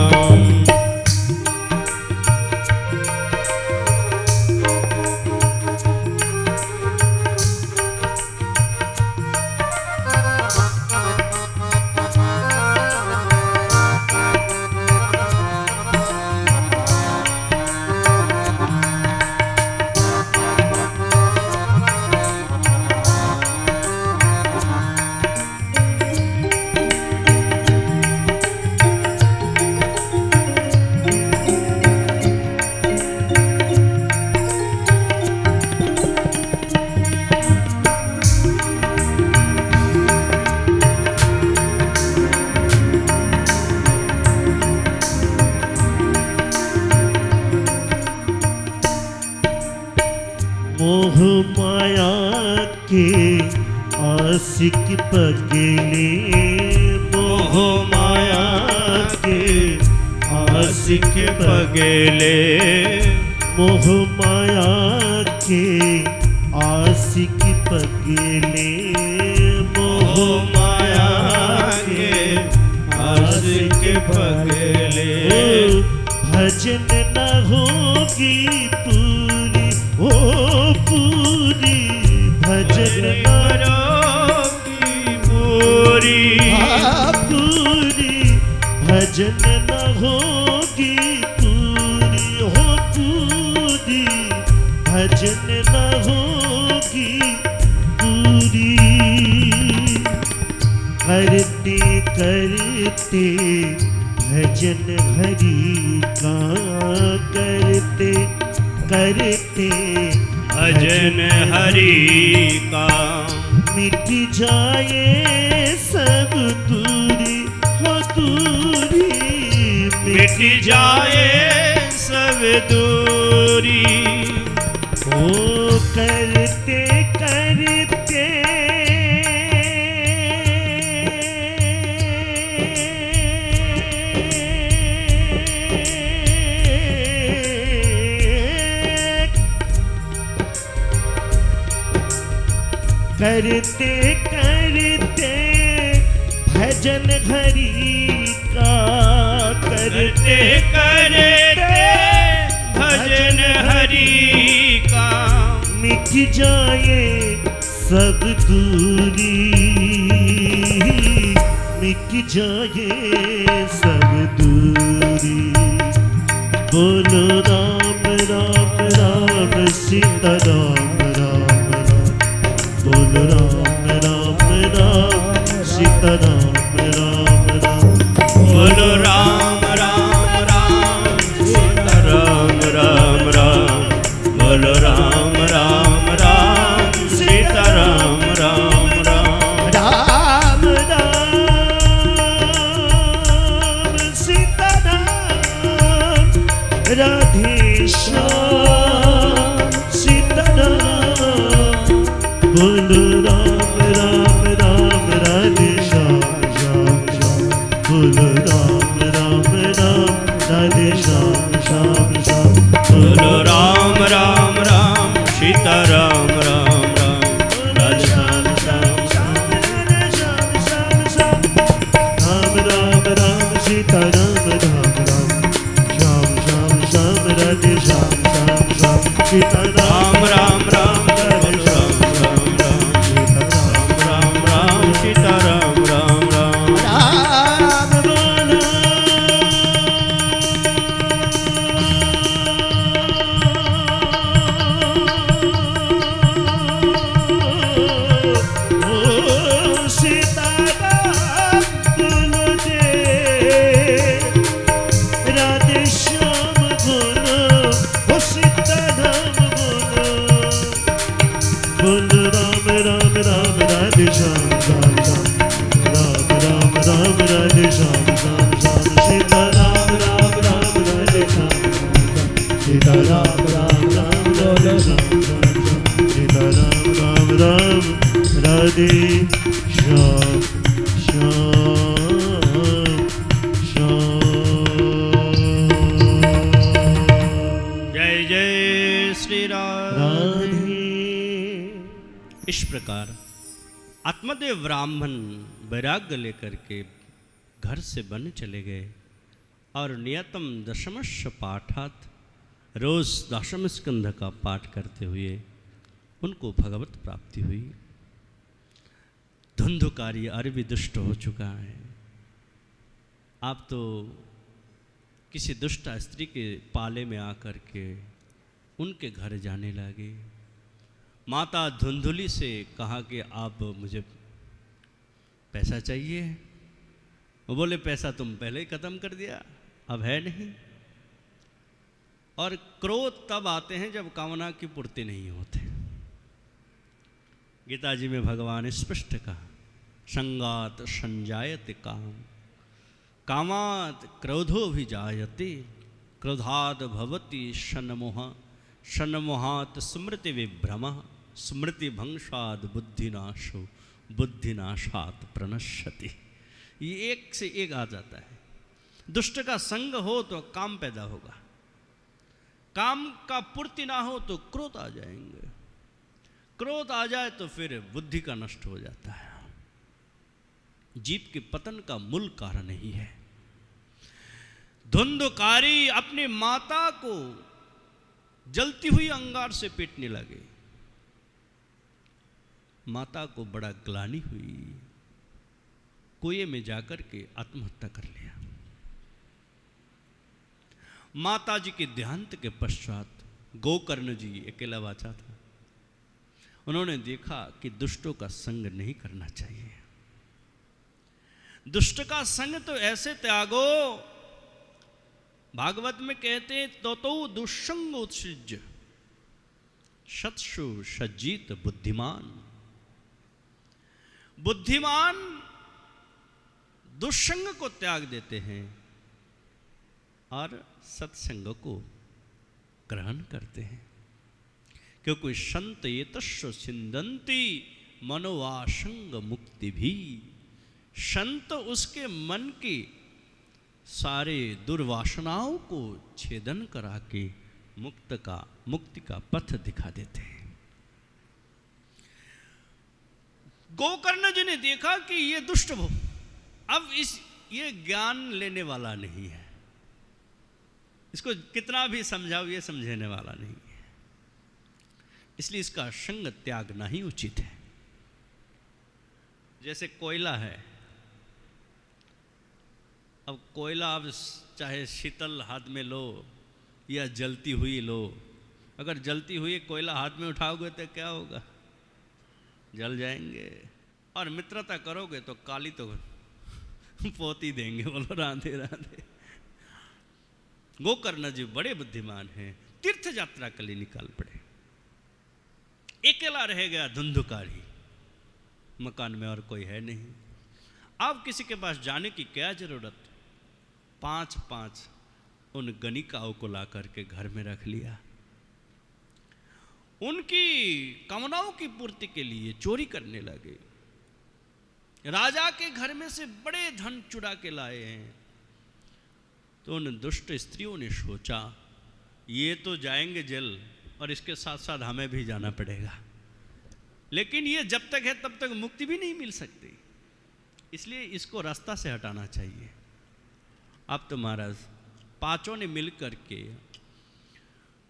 मोह माया के आशिक पगले, मोह माया के आशिक पगले, मोह माया के आशिक पगले, मोह माया के आशिक पगले। भजन न होगी पूरी, ओ पूरी भजन न की पूरी, पूरी भजन न होगी पूरी, हो पूरी भजन न होगी पूरी। करते करते भजन हरि का, करते करते भजन हरि का। मिट जाए सब दूरी, हो दूरी मिट जाए सब दूरी। ओ करते करते करते करते भजन हरि का, करते करते भजन हरि का, मिट जाए सब दूरी, मिट जाए सब दूरी। बोलो राम राम राम सीता राम राम राम, बोलो राम राम राम सीता राम राम राम, बोलो राम राम राम सीता राम राम राम, बोलो राम राम राम सीता राम राम राम, राम राम सीता राम, राधे श्याम सीता राम, बोलो राम राम राम राधे श्याम श्याम श्याम, बोलो राम राम राम राधे श्याम श्याम श्याम, बोलो राम राम राम सीता राम राम राम, राधे श्याम श्याम श्याम राधे श्याम श्याम श्याम, राम राम राम सीता राम राम राम, श्याम श्याम श्याम राधे श्याम श्याम श्याम, सीता राम राम राम राधे श्याम राम राम, राम राम राम सीता राम राम राम, राम बोलो ओ सीता राम बोलो दे, राधे श्याम बोलो, ओ सीता राम बोलो, बोलो राम राम राम राधे श्याम श्याम श्याम, राम राम राम राधे श्याम श्याम श्याम, सीता राम राम राम राधे श्याम श्याम, सीता राम राम राम राधे श्याम श्याम श्याम, सीता राम राम राम राधे श्याम श्याम श्याम। जय जय श्री राम। राधे इस प्रकार आत्मदेव ब्राह्मण वैराग्य लेकर के घर से वन चले गए और नियतम दशमश पाठात रोज दशम स्कंध का पाठ करते हुए उनको भगवत प्राप्ति हुई। धुंधुकारी अरबी दुष्ट हो चुका है। आप तो किसी दुष्ट स्त्री के पाले में आकर के उनके घर जाने लगे। माता धुंधुली से कहा कि आप मुझे पैसा चाहिए। वो बोले पैसा तुम पहले ही ख़त्म कर दिया, अब है नहीं। और क्रोध तब आते हैं जब कामना की पूर्ति नहीं होते। गीता जी में भगवान स्पष्ट कहा, संगात संजायते काम, कामात क्रोधो भी जायते, क्रोधाद भवति शन्मोह, शन्मोहात स्मृति विभ्रम, स्मृति भंशाद बुद्धिनाशो, बुद्धिनाशात प्रणश्यति। ये एक से एक आ जाता है। दुष्ट का संग हो तो काम पैदा होगा, काम का पूर्ति ना हो तो क्रोध आ जाएंगे, क्रोध आ जाए तो फिर बुद्धि का नष्ट हो जाता है। जीव के पतन का मूल कारण ही है। धुंधकारी अपनी माता को जलती हुई अंगार से पीटने लगे। माता को बड़ा ग्लानि हुई, कुएं में जाकर के आत्महत्या कर लिया। माता जी के देहांत के पश्चात गोकर्ण जी अकेला बचा था। उन्होंने देखा कि दुष्टों का संग नहीं करना चाहिए। दुष्ट का संग तो ऐसे त्यागो, भागवत में कहते हैं तो दुष्संग उत्सृज्य शतशु सज्जित बुद्धिमान। बुद्धिमान दुष्संग को त्याग देते हैं और सत्संग को ग्रहण करते हैं, क्योंकि संत ये तस्व सिंदंती मनोवासंग मुक्ति भी। संत उसके मन की सारे दुर्वासनाओं को छेदन करा के मुक्ति का पथ दिखा देते हैं। गोकर्ण जी ने देखा कि ये दुष्ट भो अब ये ज्ञान लेने वाला नहीं है, इसको कितना भी समझाओ ये समझने वाला नहीं है, इसलिए इसका संग त्यागना ही उचित है। जैसे कोयला है, अब कोयला आप चाहे शीतल हाथ में लो या जलती हुई लो, अगर जलती हुई कोयला हाथ में उठाओगे तो क्या होगा, जल जाएंगे। और मित्रता करोगे तो काली तो पोती देंगे। बोलो राधे राधे। गोकर्ण जी बड़े बुद्धिमान हैं, तीर्थ यात्रा के लिए निकाल पड़े। अकेला रह गया धुंधुकारी, मकान में और कोई है नहीं। अब किसी के पास जाने की क्या जरूरत, 5 उन गणिकाओं को ला करके घर में रख लिया। उनकी कामनाओं की पूर्ति के लिए चोरी करने लगे। राजा के घर में से बड़े धन चुरा के लाए हैं। तो उन दुष्ट स्त्रियों ने सोचा ये तो जाएंगे जेल और इसके साथ साथ हमें भी जाना पड़ेगा, लेकिन ये जब तक है तब तक मुक्ति भी नहीं मिल सकती, इसलिए इसको रास्ता से हटाना चाहिए। अब तो महाराज 5 ने मिल करके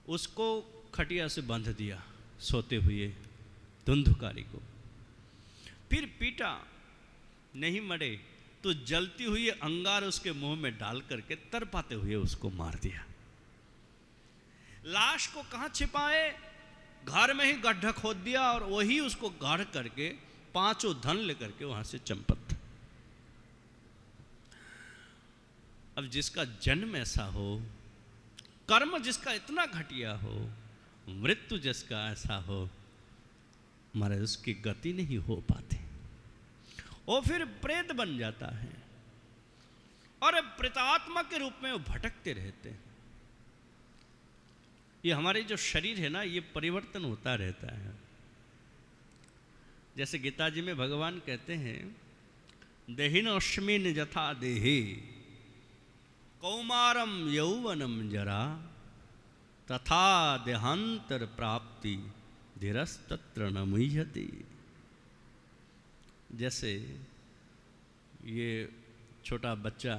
उसको खटिया से बांध दिया, सोते हुए धुंधुकारी को। फिर पीटा, नहीं मरे तो जलती हुई अंगार उसके मुंह में डाल करके तरपाते हुए उसको मार दिया। लाश को कहां छिपाए, घर में ही गड्ढा खोद दिया और वही उसको गाड़ करके 5 धन लेकर के वहां से चंपत। अब जिसका जन्म ऐसा हो, कर्म जिसका इतना घटिया हो, मृत्यु जिसका ऐसा हो, महाराज उसकी गति नहीं हो पाती, वो फिर प्रेत बन जाता है और प्रेतात्मा के रूप में वो भटकते रहते हैं। ये हमारे जो शरीर है ना, ये परिवर्तन होता रहता है। जैसे गीता जी में भगवान कहते हैं, देहिनोऽस्मिन् यथा देहे कौमारम यौवनम जरा तथा देहांतर प्राप्ति धीरस्तत्र न मुह्यति। जैसे ये छोटा बच्चा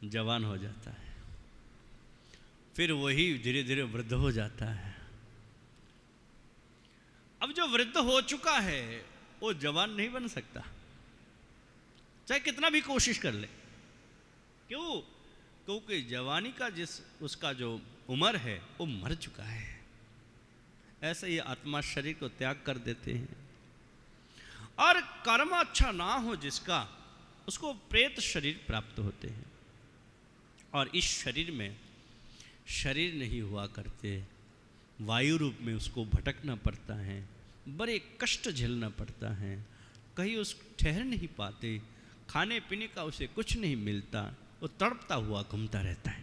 जवान हो जाता है, फिर वही धीरे धीरे वृद्ध हो जाता है। अब जो वृद्ध हो चुका है वो जवान नहीं बन सकता, चाहे कितना भी कोशिश कर ले। क्यों? क्योंकि जवानी का उसका जो उम्र है वो मर चुका है। ऐसे ही आत्मा शरीर को त्याग कर देते हैं। और कर्म अच्छा ना हो जिसका, उसको प्रेत शरीर प्राप्त होते हैं। और इस शरीर में शरीर नहीं हुआ करते, वायु रूप में उसको भटकना पड़ता है, बड़े कष्ट झेलना पड़ता है, कहीं उस ठहर नहीं पाते, खाने पीने का उसे कुछ नहीं मिलता, वो तड़पता हुआ घूमता रहता है।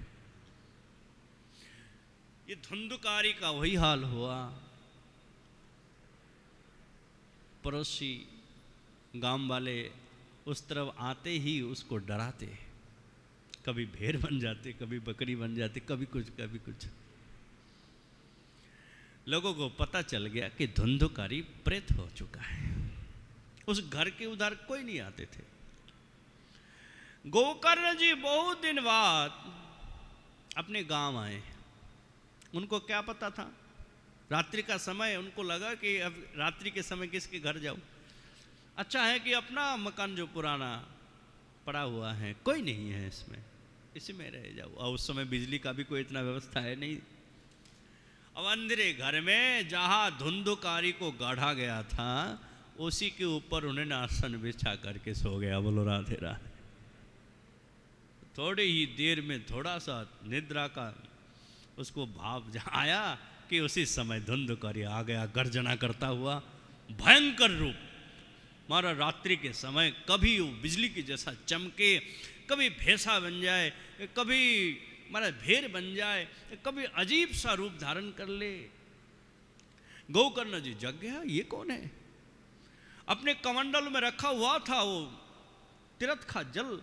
ये धुंधुकारी का वही हाल हुआ। पड़ोसी गांव वाले उस तरफ आते ही उसको डराते, कभी भेड़ बन जाते, कभी बकरी बन जाते, कभी कुछ कभी कुछ। लोगों को पता चल गया कि धुंधुकारी प्रेत हो चुका है। उस घर के उधर कोई नहीं आते थे। गोकर्ण जी बहुत दिन बाद अपने गांव आए। उनको क्या पता था, रात्रि का समय, उनको लगा कि अब रात्रि के समय किसके घर जाऊं, अच्छा है कि अपना मकान जो पुराना पड़ा हुआ है कोई नहीं है इसमें, इसी में रह जाओ। और उस समय बिजली का भी कोई इतना व्यवस्था है नहीं। अब अंधेरे घर में जहां धुंधुकारी को गाढ़ा गया था उसी के ऊपर उन्होंने आसन बिछा करके सो गया। बोलो राधे राधे। थोड़ी ही देर में थोड़ा सा निद्रा का उसको भाव आया कि उसी समय धुंधुकारी आ गया गर्जना करता हुआ, भयंकर रूप। मारा रात्रि के समय कभी वो बिजली की जैसा चमके, कभी भैंसा बन जाए, कभी मारा भेड़ बन जाए, कभी अजीब सा रूप धारण कर ले। गोकर्ण जी जग गया, ये कौन है? अपने कमंडल में रखा हुआ था वो तीर्थ का जल,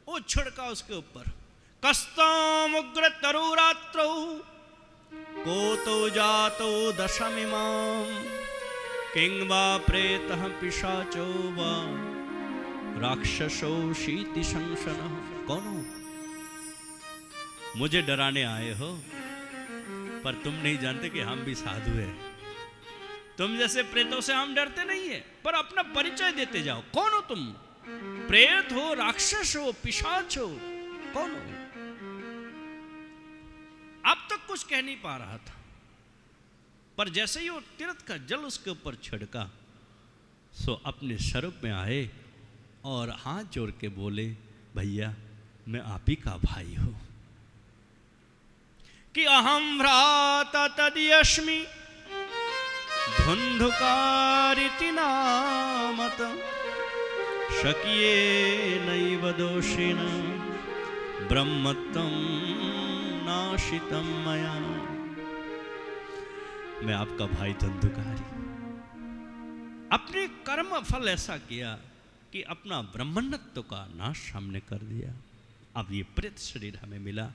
वो छिड़का उसके ऊपर। कस्ताम उग्र तरुरात्रौ कोतो जातो दशमिमाम किंग वा प्रेतः पिशाचो वा राक्षसो शीति शंसनः। कौन हो? मुझे डराने आए हो, पर तुम नहीं जानते कि हम भी साधु हैं। तुम जैसे प्रेतों से हम डरते नहीं है, पर अपना परिचय देते जाओ। कौन हो तुम? प्रेत हो, राक्षस हो, पिशाच हो, कौन हो? अब तक कुछ कह नहीं पा रहा था, पर जैसे ही वो तीर्थ का जल उसके ऊपर छिड़का, सो अपने स्वरूप में आए और हाथ जोड़ के बोले, भैया मैं आप ही का भाई हूं। कि अहम भ्राता तदियस्मि धुंधुकारिति नामत शक्ये नैव दोषेण ब्रह्मत्वं नाशितम मया। मैं आपका भाई धुंधुकारी, अपने कर्म फल ऐसा किया कि अपना ब्रह्मण्यत्व का नाश हमने कर दिया। अब ये प्रेत शरीर हमें मिला।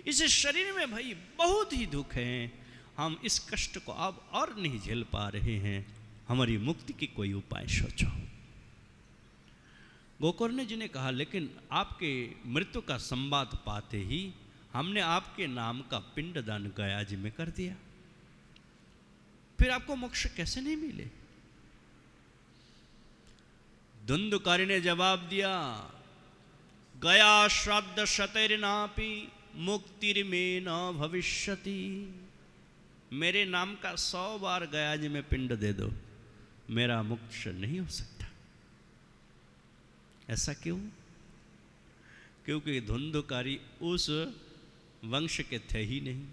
इस शरीर में भाई बहुत ही दुख है, हम इस कष्ट को अब और नहीं झेल पा रहे हैं। हमारी मुक्ति की कोई उपाय सोचो। गोकर्ण जी ने कहा, लेकिन आपके मृत्यु का संवाद पाते ही हमने आपके नाम का पिंडदान गया जी में कर दिया, फिर आपको मोक्ष कैसे नहीं मिले? धुंधुकारी ने जवाब दिया, गया श्राद्ध शतैर्नापि मुक्तिर्मे न भविष्यति। मेरे नाम का 100 बार गया जी में पिंड दे दो, मेरा मोक्ष नहीं हो सकता। ऐसा क्यों? क्योंकि धुंधुकारी उस वंश के थे ही नहीं।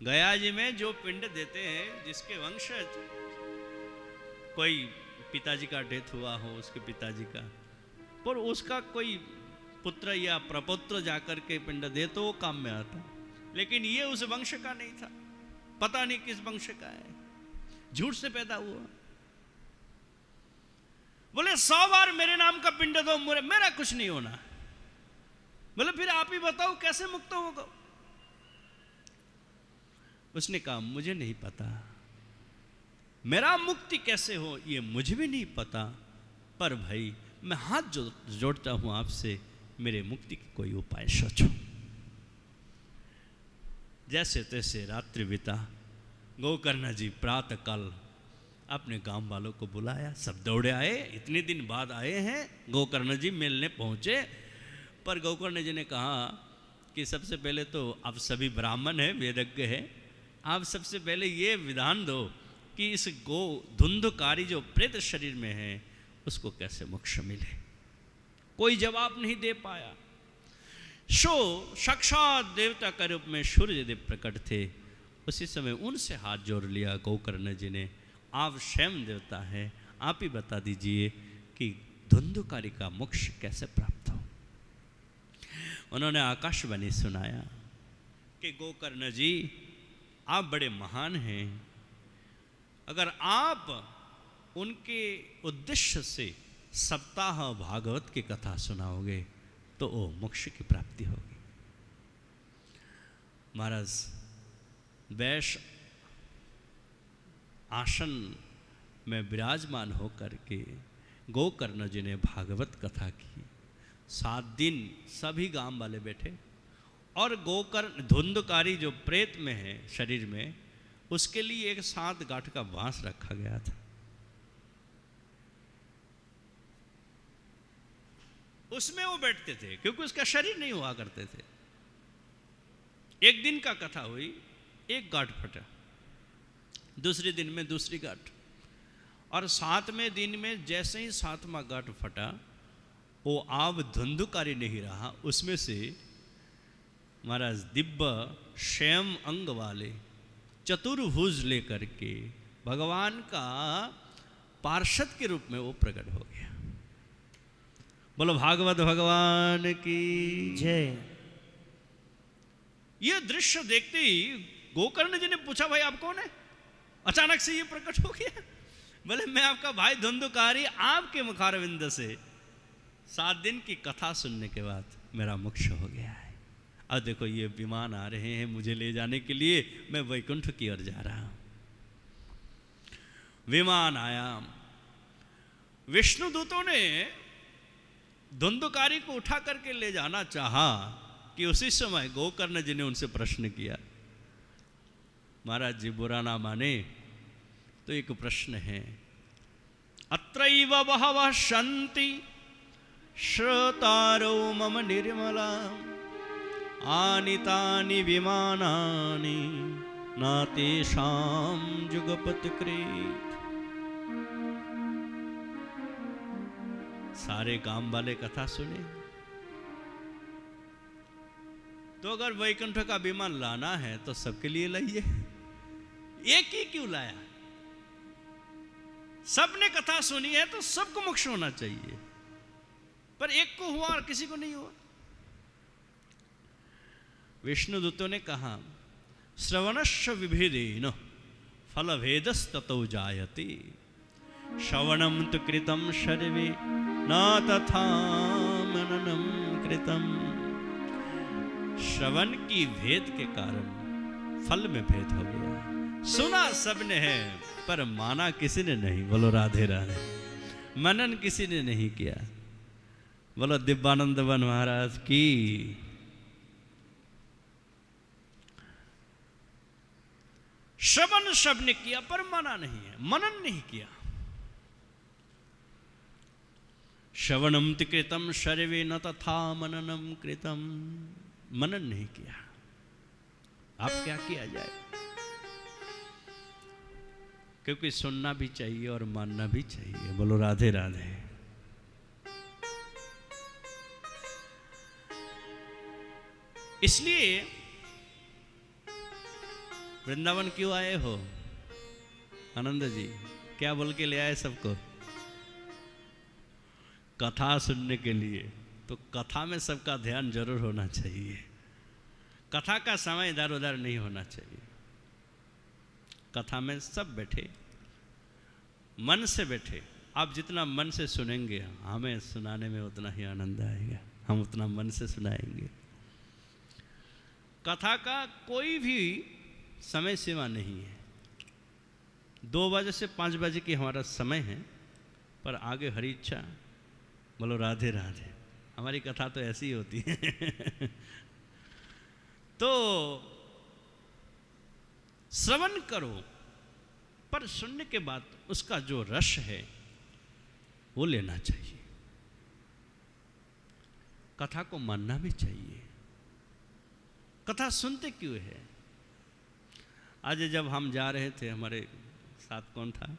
गया जी में जो पिंड देते हैं, जिसके वंशज कोई पिताजी का डेथ हुआ हो, उसके पिताजी का, पर उसका कोई पुत्र या प्रपुत्र जाकर के पिंड दे तो वो काम में आता, लेकिन ये उस वंश का नहीं था। पता नहीं किस वंश का है, झूठ से पैदा हुआ। बोले 100 बार मेरे नाम का पिंड दो, मेरा कुछ नहीं होना। बोले फिर आप ही बताओ कैसे मुक्त होगा? उसने कहा, मुझे नहीं पता, मेरा मुक्ति कैसे हो ये मुझे भी नहीं पता, पर भाई मैं हाथ जोड़ता हूं आपसे, मेरे मुक्ति की कोई उपाय सोचो। जैसे तैसे रात्रि बिता। गोकर्ण जी प्रातः काल अपने गांव वालों को बुलाया, सब दौड़े आए। इतने दिन बाद आए हैं, गोकर्ण जी मिलने पहुंचे। पर गोकर्ण जी ने कहा कि सबसे पहले तो आप सभी ब्राह्मण हैं, वेदज्ञ हैं, आप सबसे पहले ये विधान दो कि इस धुंधुकारी जो प्रेत शरीर में है उसको कैसे मोक्ष मिले। कोई जवाब नहीं दे पाया। साक्षात देवता के रूप में सूर्य देव प्रकट थे। उसी समय उनसे हाथ जोड़ लिया गोकर्ण जी ने, आप स्वयं देवता हैं, आप ही बता दीजिए कि धुंधुकारी का मोक्ष कैसे प्राप्त हो। उन्होंने आकाशवाणी सुनाया कि गोकर्ण जी आप बड़े महान हैं, अगर आप उनके उद्देश्य से सप्ताह भागवत की कथा सुनाओगे तो वो मोक्ष की प्राप्ति होगी। महाराज वैश आसन में विराजमान होकर के गोकर्ण जी ने भागवत कथा की। 7 दिन सभी गांव वाले बैठे और गोकर्ण धुंधुकारी जो प्रेत में है शरीर में, उसके लिए एक 7 गांठ का बांस रखा गया था। उसमें वो बैठते थे क्योंकि उसका शरीर नहीं हुआ करते थे। एक दिन का कथा हुई, एक गांठ फटा, दूसरे दिन में दूसरी गांठ, और 7वें दिन में जैसे ही 7वां गांठ फटा, वो अब धुंधुकारी नहीं रहा, उसमें से महाराज दिव्य श्याम अंग वाले चतुर्भुज लेकर के भगवान का पार्षद के रूप में वो प्रकट हो गया। बोलो भागवत भगवान की जय। ये दृश्य देखते ही गोकर्ण जी ने पूछा, भाई आप कौन है? अचानक से ये प्रकट हो गया। बोले मैं आपका भाई धुंधुकारी, आपके मुखारविंद से 7 दिन की कथा सुनने के बाद मेरा मोक्ष हो गया है। अब देखो ये विमान आ रहे हैं मुझे ले जाने के लिए, मैं वैकुंठ की ओर जा रहा हूं। विमान आया। विष्णु दूतों ने धुंधुकारी को उठा करके ले जाना चाहा कि उसी समय गोकर्ण जी ने उनसे प्रश्न किया, महाराज जी बुरा ना माने तो एक प्रश्न है, अत्रैव बहवः सन्ति श्रोतारो मम निर्मला आनीतानि विमानानि न तेषां जुगपत्कृत्। सारे गांव वाले कथा सुने, तो अगर वैकुंठ का विमान लाना है तो सबके लिए लाइए, एक ही क्यों लाया? सबने कथा सुनी है तो सबको मोक्ष होना चाहिए, पर एक को हुआ और किसी को नहीं हुआ। विष्णुदूतों ने कहा, श्रवणस्य विभेदेन फलभेदस्ततो जायते श्रवणं तु कृतं सर्वे न तथा मननं कृतं। श्रवण की भेद के कारण फल में भेद हो गया। सुना सबने है पर माना किसी ने नहीं। बोलो राधे राधे। मनन किसी ने नहीं किया। बोलो दिव्यानंद वन महाराज की। श्रवण सबने किया पर माना नहीं है, मनन नहीं किया। श्रवणम तु कृतं सर्वे न तथा मननम कृतं। मनन नहीं किया। अब क्या किया जाए? क्योंकि सुनना भी चाहिए और मानना भी चाहिए। बोलो राधे राधे। इसलिए वृंदावन क्यों आए हो आनंद जी? क्या बोल के ले आए सबको? कथा सुनने के लिए। तो कथा में सबका ध्यान जरूर होना चाहिए। कथा का समय इधर उधर नहीं होना चाहिए। कथा में सब बैठे, मन से बैठे। आप जितना मन से सुनेंगे हमें सुनाने में उतना ही आनंद आएगा। हम उतना मन से सुनाएंगे। कथा का कोई भी समय सीमा नहीं है। 2 बजे से 5 बजे की हमारा समय है, पर आगे हरी इच्छा। बोलो राधे राधे। हमारी कथा तो ऐसी ही होती है। तो श्रवण करो, पर सुनने के बाद उसका जो रस है वो लेना चाहिए। कथा को मानना भी चाहिए। कथा सुनते क्यों है? आज जब हम जा रहे थे, हमारे साथ कौन था?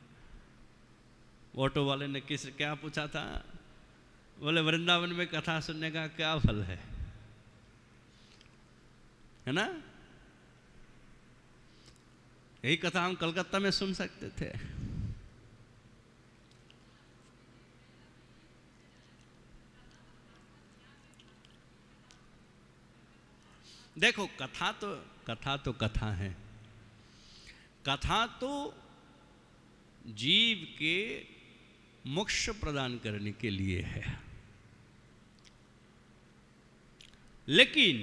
ऑटो वाले ने क्या पूछा था? बोले वृंदावन में कथा सुनने का क्या फल है ना? यही कथा हम कलकत्ता में सुन सकते थे। देखो कथा तो कथा है। कथा तो जीव के मोक्ष प्रदान करने के लिए है। लेकिन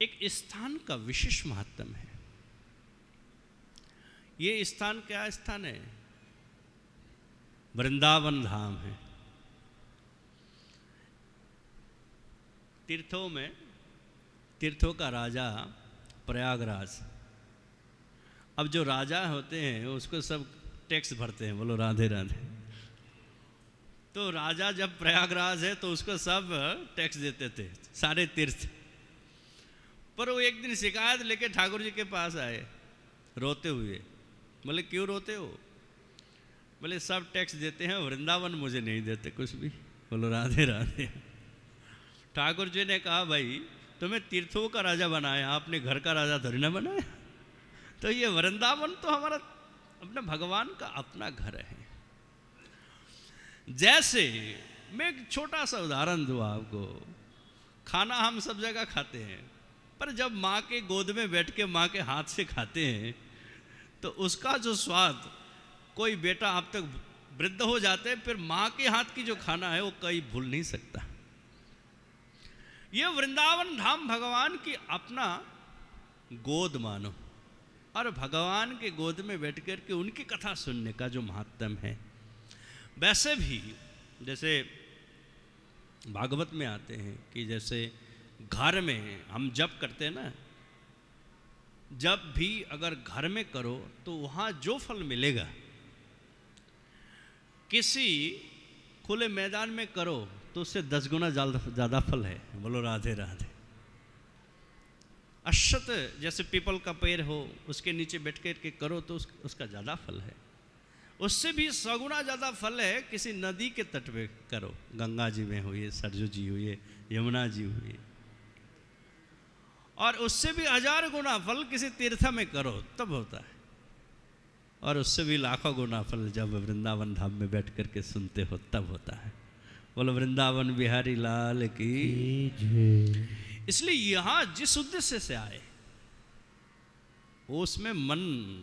एक स्थान का विशेष महत्व है। ये स्थान क्या स्थान है? वृंदावन धाम है। तीर्थों का राजा प्रयागराज। अब जो राजा होते हैं उसको सब टैक्स भरते हैं। बोलो राधे राधे। तो राजा जब प्रयागराज है तो उसको सब टैक्स देते थे, सारे तीर्थ। पर वो एक दिन शिकायत लेके ठाकुर जी के पास आए रोते हुए। बोले क्यों रोते हो? बोले सब टैक्स देते हैं, वृंदावन मुझे नहीं देते कुछ भी। बोलो राधे राधे। ठाकुर जी ने कहा भाई तुम्हें तीर्थों का राजा बनाया, आपने घर का राजा थोड़ी ना बनाया। तो ये वृंदावन तो हमारा अपने भगवान का अपना घर है। जैसे मैं एक छोटा सा उदाहरण दूँ आपको। खाना हम सब जगह खाते हैं, पर जब माँ के गोद में बैठ के माँ के हाथ से खाते हैं तो उसका जो स्वाद, कोई बेटा अब तक वृद्ध हो जाते हैं फिर माँ के हाथ की जो खाना है वो कहीं भूल नहीं सकता। ये वृंदावन धाम भगवान की अपना गोद मानो। और भगवान के गोद में बैठ कर के उनकी कथा सुनने का जो महात्म है। वैसे भी जैसे भागवत में आते हैं कि जैसे घर में हम जप करते हैं ना, जब भी अगर घर में करो तो वहाँ जो फल मिलेगा, किसी खुले मैदान में करो तो उससे 10 गुना ज़्यादा फल है। बोलो राधे राधे। अश्वत जैसे पीपल का पेड़ हो, उसके नीचे बैठ कर के करो तो उसका ज़्यादा फल है। उससे भी 100 गुना ज़्यादा फल है किसी नदी के तट पे करो, गंगा जी में हुई, सरजू जी हुई, यमुना जी हुई। और उससे भी 1000 गुना फल किसी तीर्थ में करो तब होता है। और उससे भी लाखों गुना फल जब वृंदावन धाम में बैठ कर के सुनते हो तब होता है। बोलो वृंदावन बिहारी लाल की। इसलिए यहाँ जिस उद्देश्य से आए उसमें मन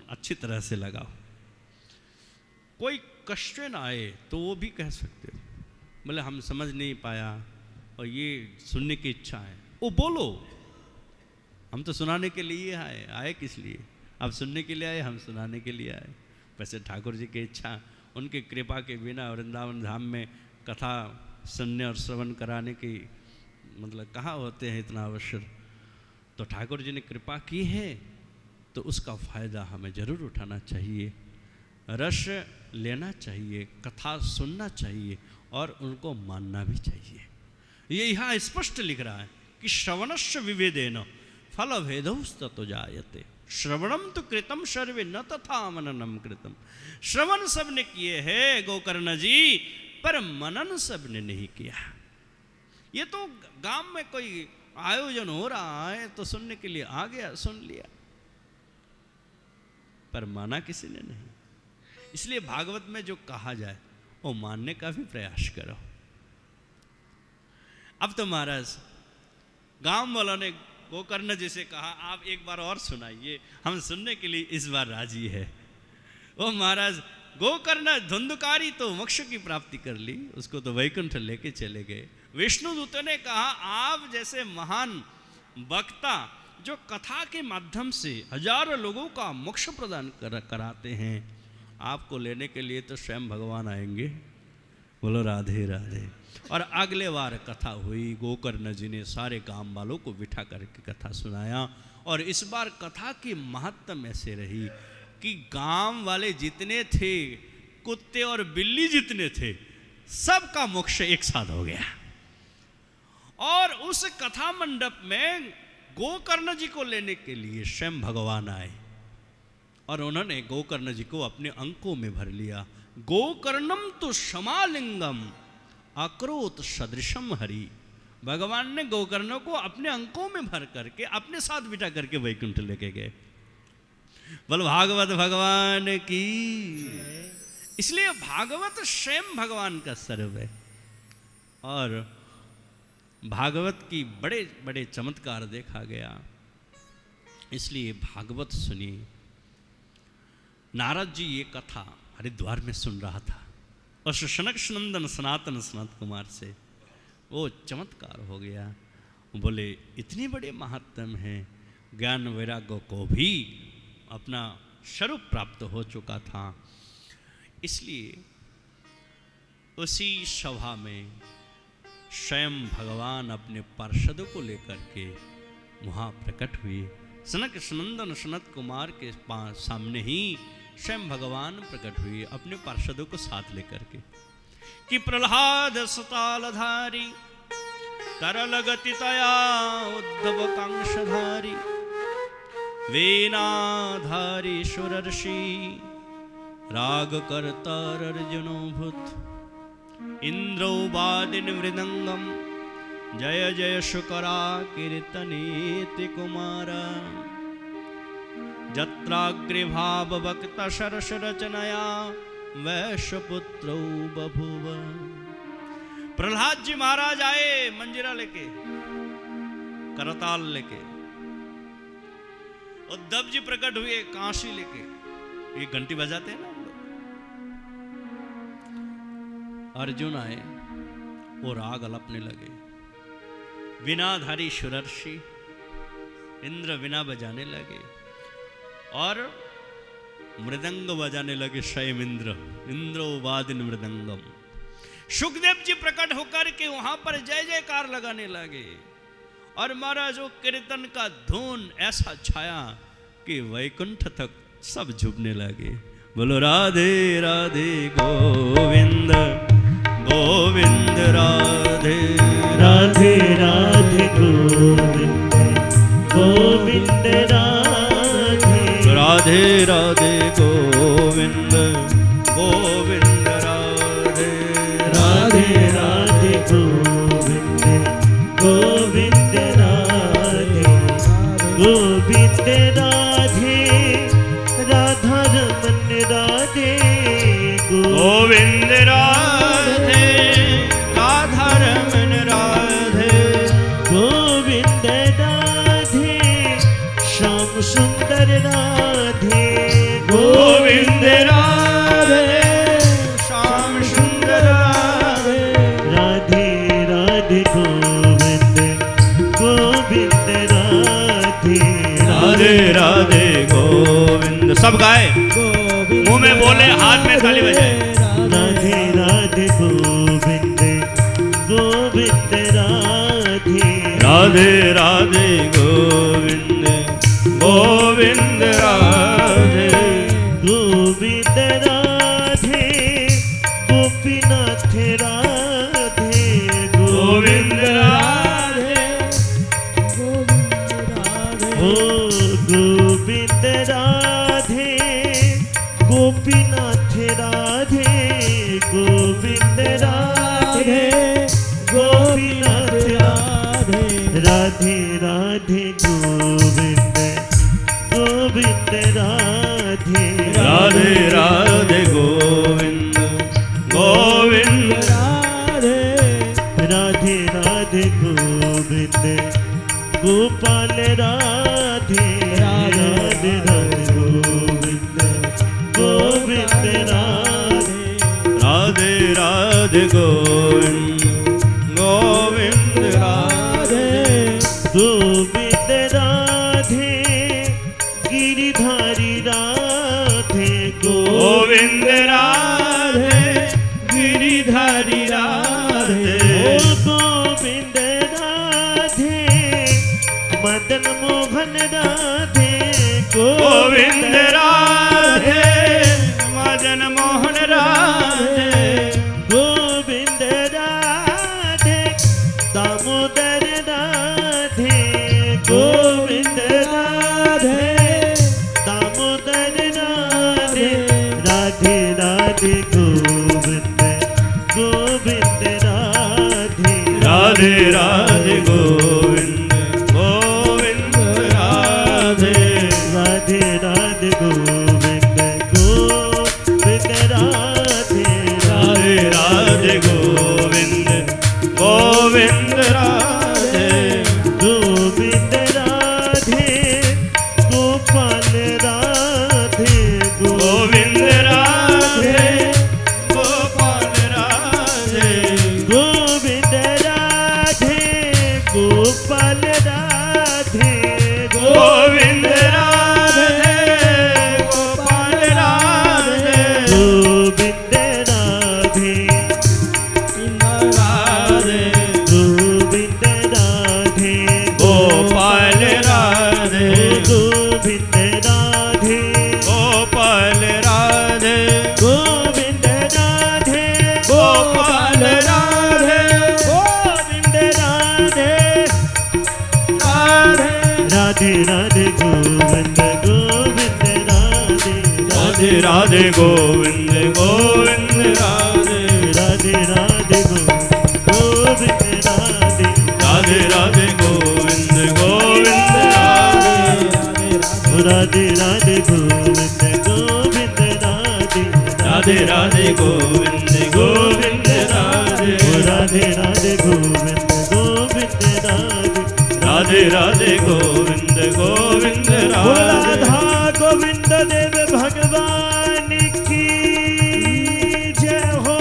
अच्छी तरह से लगाओ। कोई कष्ट ना आए तो वो भी कह सकते हो, बोले हम समझ नहीं पाया और ये सुनने की इच्छा है, वो बोलो। हम तो सुनाने के लिए आए किस लिए? आप सुनने के लिए आए, हम सुनाने के लिए आए। वैसे ठाकुर जी की इच्छा, उनकी कृपा के बिना वृंदावन धाम में कथा सुनने और श्रवण कराने की मतलब कहाँ होते हैं इतना अवसर। तो ठाकुर जी ने कृपा की है तो उसका फायदा हमें जरूर उठाना चाहिए, रस लेना चाहिए, कथा सुनना चाहिए और उनको मानना भी चाहिए। ये यहाँ स्पष्ट लिख रहा है कि श्रवणस्य विवेदेन फल भेदौस्ततो जायते। श्रवणम तो कृतम सर्वे न तथा मननम कृतम। श्रवण सबने किए हैं गोकर्ण जी, पर मनन सबने नहीं किया। ये तो गांव में कोई आयोजन हो रहा है तो सुनने के लिए आ गया, सुन लिया, पर माना किसी ने नहीं। इसलिए भागवत में जो कहा जाए वो मानने का भी प्रयास करो। अब तो महाराज गांव वालों ने गोकर्ण जी से कहा आप एक बार और सुनाइए, हम सुनने के लिए इस बार राजी है। वो महाराज गोकर्ण धुंधकारी तो मोक्ष की प्राप्ति कर ली, उसको तो वैकुंठ लेके चले गए। विष्णु दूतों ने कहा आप जैसे महान वक्ता जो कथा के माध्यम से हजारों लोगों का मोक्ष प्रदान कराते हैं, आपको लेने के लिए तो स्वयं भगवान आएंगे। बोलो राधे राधे। और अगले बार कथा हुई, गोकर्ण जी ने सारे गांव वालों को बिठा करके कथा सुनाया। और इस बार कथा की महत्व ऐसे रही कि गांव वाले जितने थे, कुत्ते और बिल्ली जितने थे, सबका मोक्ष एक साथ हो गया। और उस कथा मंडप में गोकर्ण जी को लेने के लिए स्वयं भगवान आए और उन्होंने गोकर्ण जी को अपने अंकों में भर लिया। गोकर्णम तो समालिंगम अक्रोत सदृशम हरि। भगवान ने गोकर्ण को अपने अंकों में भर करके अपने साथ बिठा करके वैकुंठ लेके गए। बोल भागवत भगवान की। इसलिए भागवत स्वयं भगवान का स्वरूप है। और भागवत की बड़े बड़े चमत्कार देखा गया। इसलिए भागवत सुनिए। नारद जी ये कथा हरिद्वार में सुन रहा था और सनक नंदन सनातन सनत कुमार से वो चमत्कार हो गया। बोले इतने बड़े महात्म हैं, ज्ञान वैराग्य को भी अपना स्वरूप प्राप्त हो चुका था। इसलिए उसी सभा में स्वयं भगवान अपने पार्षदों को लेकर के वहाँ प्रकट हुए। सनक नंदन सनत कुमार के सामने ही स्वयं भगवान प्रकट हुए अपने पार्षदों को साथ लेकर के कि प्रहलाद सतालधारी तरल गति तया उद्धव कांक्षधारी वेनाधारी सुरर्षि राग करतार अर्जुनो भूत इंद्रो वादिन मृदंगम जय जय शुकरा कीर्तनेति कुमारा जत्राग्रे भाव वक्त सरस रचनया वैश्यपुत्रौ बभूव। प्रहलाद जी महाराज आए मंजीरा लेके, करताल लेके। उद्धव जी प्रकट हुए कांसी लेके। ये घंटी बजाते हैं ना हम लोग। अर्जुन आए, वो राग अलपने लगे। वीणाधारी सुरर्षि इंद्र वीणा बजाने लगे और मृदंग बजाने लगे स्वयं इंद्रो वादिन मृदंगम। सुखदेव जी प्रकट होकर के वहां पर जय जयकार लगाने लगे और महाराज वो कीर्तन का धुन ऐसा छाया कि वैकुंठ तक सब झुकने लगे। बोलो राधे राधे गोविंद गोविंद राधे राधे राधे गोविंद गोविंद राधे राधे राधे गोविंद गोविंद राधे राधे राधे गोविंद गोविंद राधे गोविंद राधे राधा रमन राधे गोविंद राधे राधा रमन राधे गोविंद राधे श्याम सुंदर राधे गोविंद राधे श्याम सुंदर राधे राधे राधे गोविंद गोविंद राधे राधे राधे गोविंद। सब गाए, मुंह में बोले, हाथ में ताली बजाए। राधे राधे गोविंद गोविंद राधे राधे राधे गोविंद गोविंद राधे गोविंद राधे गोपीनाथ राधे गोविंद राधे ओ गोविंद राधे गोपीनाथ राधे गोविंद राधे गोपीनाथ राधे राधे राधे गोविंद गोविंद राधे राधे राधे गोविंद गोविंद राधे राधे राधे गोविंद गोपाल राधे राधे राधे गोविंद गोविंद राधे राधे राधे गोविंद गोविंद राधे गोविंद राधे गिरिधारी राधे गोविंद राधे गिरिधारी राधे गोविंद राधे मदन मोहन राधे गोविंद राधे मदन मोहन राधे गोविंद राधे दामोदर राधे गोविंद राधे दामोदर राधे राधे राधे गोविंद गोविंद राधे राधे राधे गोविंद गोविंद राधे राधे राधे गोविंद गोविंद राधे राधे राधे गोविंद गोविंद राधे गोविंद राधे गोपाल राधे गोविंद राधे गोपाल राधे गोविंद राधे गोपाल राधे गोविंद राधे गोपाल राधे गोविंद राधे राधे गोविंद राधे गोपाल राधे गोविंद राधे गोपाल राधे गोविंद राधे गोपाल राधे गोविंद राधे राधे राधे राधे गोविंद गोविंद राधे राधे राधे गोविंद गोविंद राधे राधे राधे गोविंद राधे राधे राधे गोविंद गोविंद राधे राधे राधे गोविंद गोविंद राधे राधे राधे गोविंद गोविंद राधे राधे राधे गोविंद गोविंद राधे राधे राधे गोविंद गोविंद राधे राधा गोविंद देव भगवान की जय हो।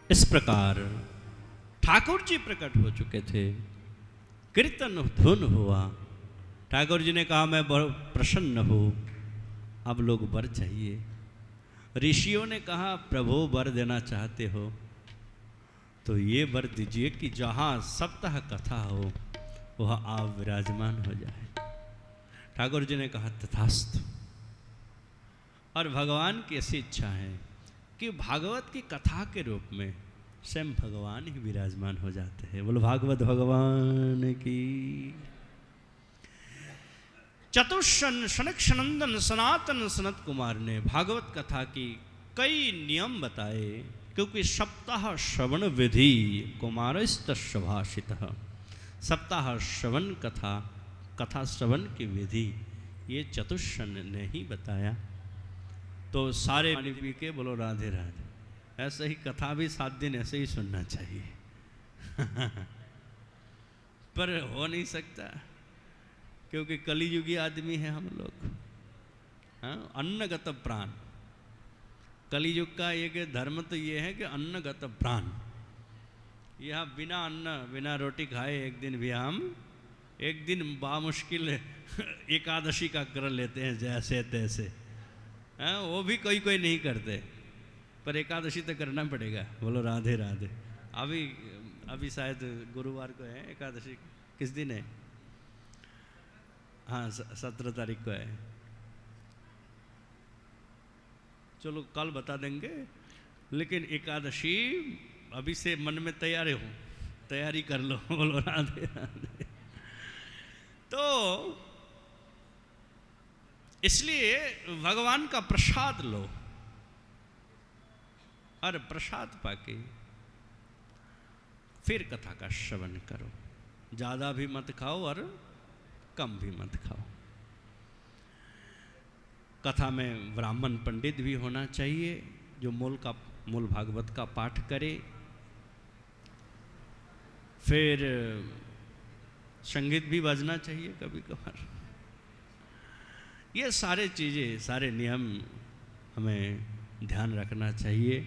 इस प्रकार ठाकुर जी प्रकट हो चुके थे, कीर्तन धुन हुआ, ठाकुर जी ने कहा मैं बहुत प्रसन्न हूँ, अब लोग वर चाहिए। ऋषियों ने कहा प्रभु वर देना चाहते हो तो ये वर दीजिए कि जहाँ सप्ताह कथा हो वह आप विराजमान हो जाए। ठाकुर जी ने कहा तथास्तु। और भगवान की ऐसी इच्छा है कि भागवत की कथा के रूप में स्वयं भगवान ही विराजमान हो जाते हैं। बोलो भागवत भगवान की। चतुष्शन सनक्षनंदन सनातन सनत कुमार ने भागवत कथा की कई नियम बताए, क्योंकि सप्ताह श्रवण विधि कुमारस्तस्य भाषितः। सप्ताह श्रवण कथा श्रवण की विधि ये चतुष्शन ने ही बताया। तो सारे पानी पी के बोलो राधे राधे। ऐसे ही कथा भी 7 दिन ऐसे ही सुनना चाहिए पर हो नहीं सकता, क्योंकि कलियुगी आदमी है हम लोग। हाँ, अन्नगत प्राण। कलियुग का एक धर्म तो ये है कि अन्नगत प्राण। यह बिना अन्न बिना रोटी खाए एक दिन बामुश्किल एकादशी का कर लेते हैं जैसे तैसे। हाँ, वो भी कोई नहीं करते, पर एकादशी तो करना पड़ेगा। बोलो राधे राधे। अभी शायद गुरुवार को है एकादशी। किस दिन है? हाँ, 17 तारीख को है। चलो कल बता देंगे, लेकिन एकादशी अभी से मन में तैयारी कर लो। बोलो राधे राधे। तो इसलिए भगवान का प्रसाद लो और प्रसाद पाके फिर कथा का श्रवण करो। ज़्यादा भी मत खाओ और कम भी मत खाओ। कथा में ब्राह्मण पंडित भी होना चाहिए जो मूल भागवत का पाठ करे। फिर संगीत भी बजना चाहिए कभी कभार। ये सारे चीज़ें सारे नियम हमें ध्यान रखना चाहिए।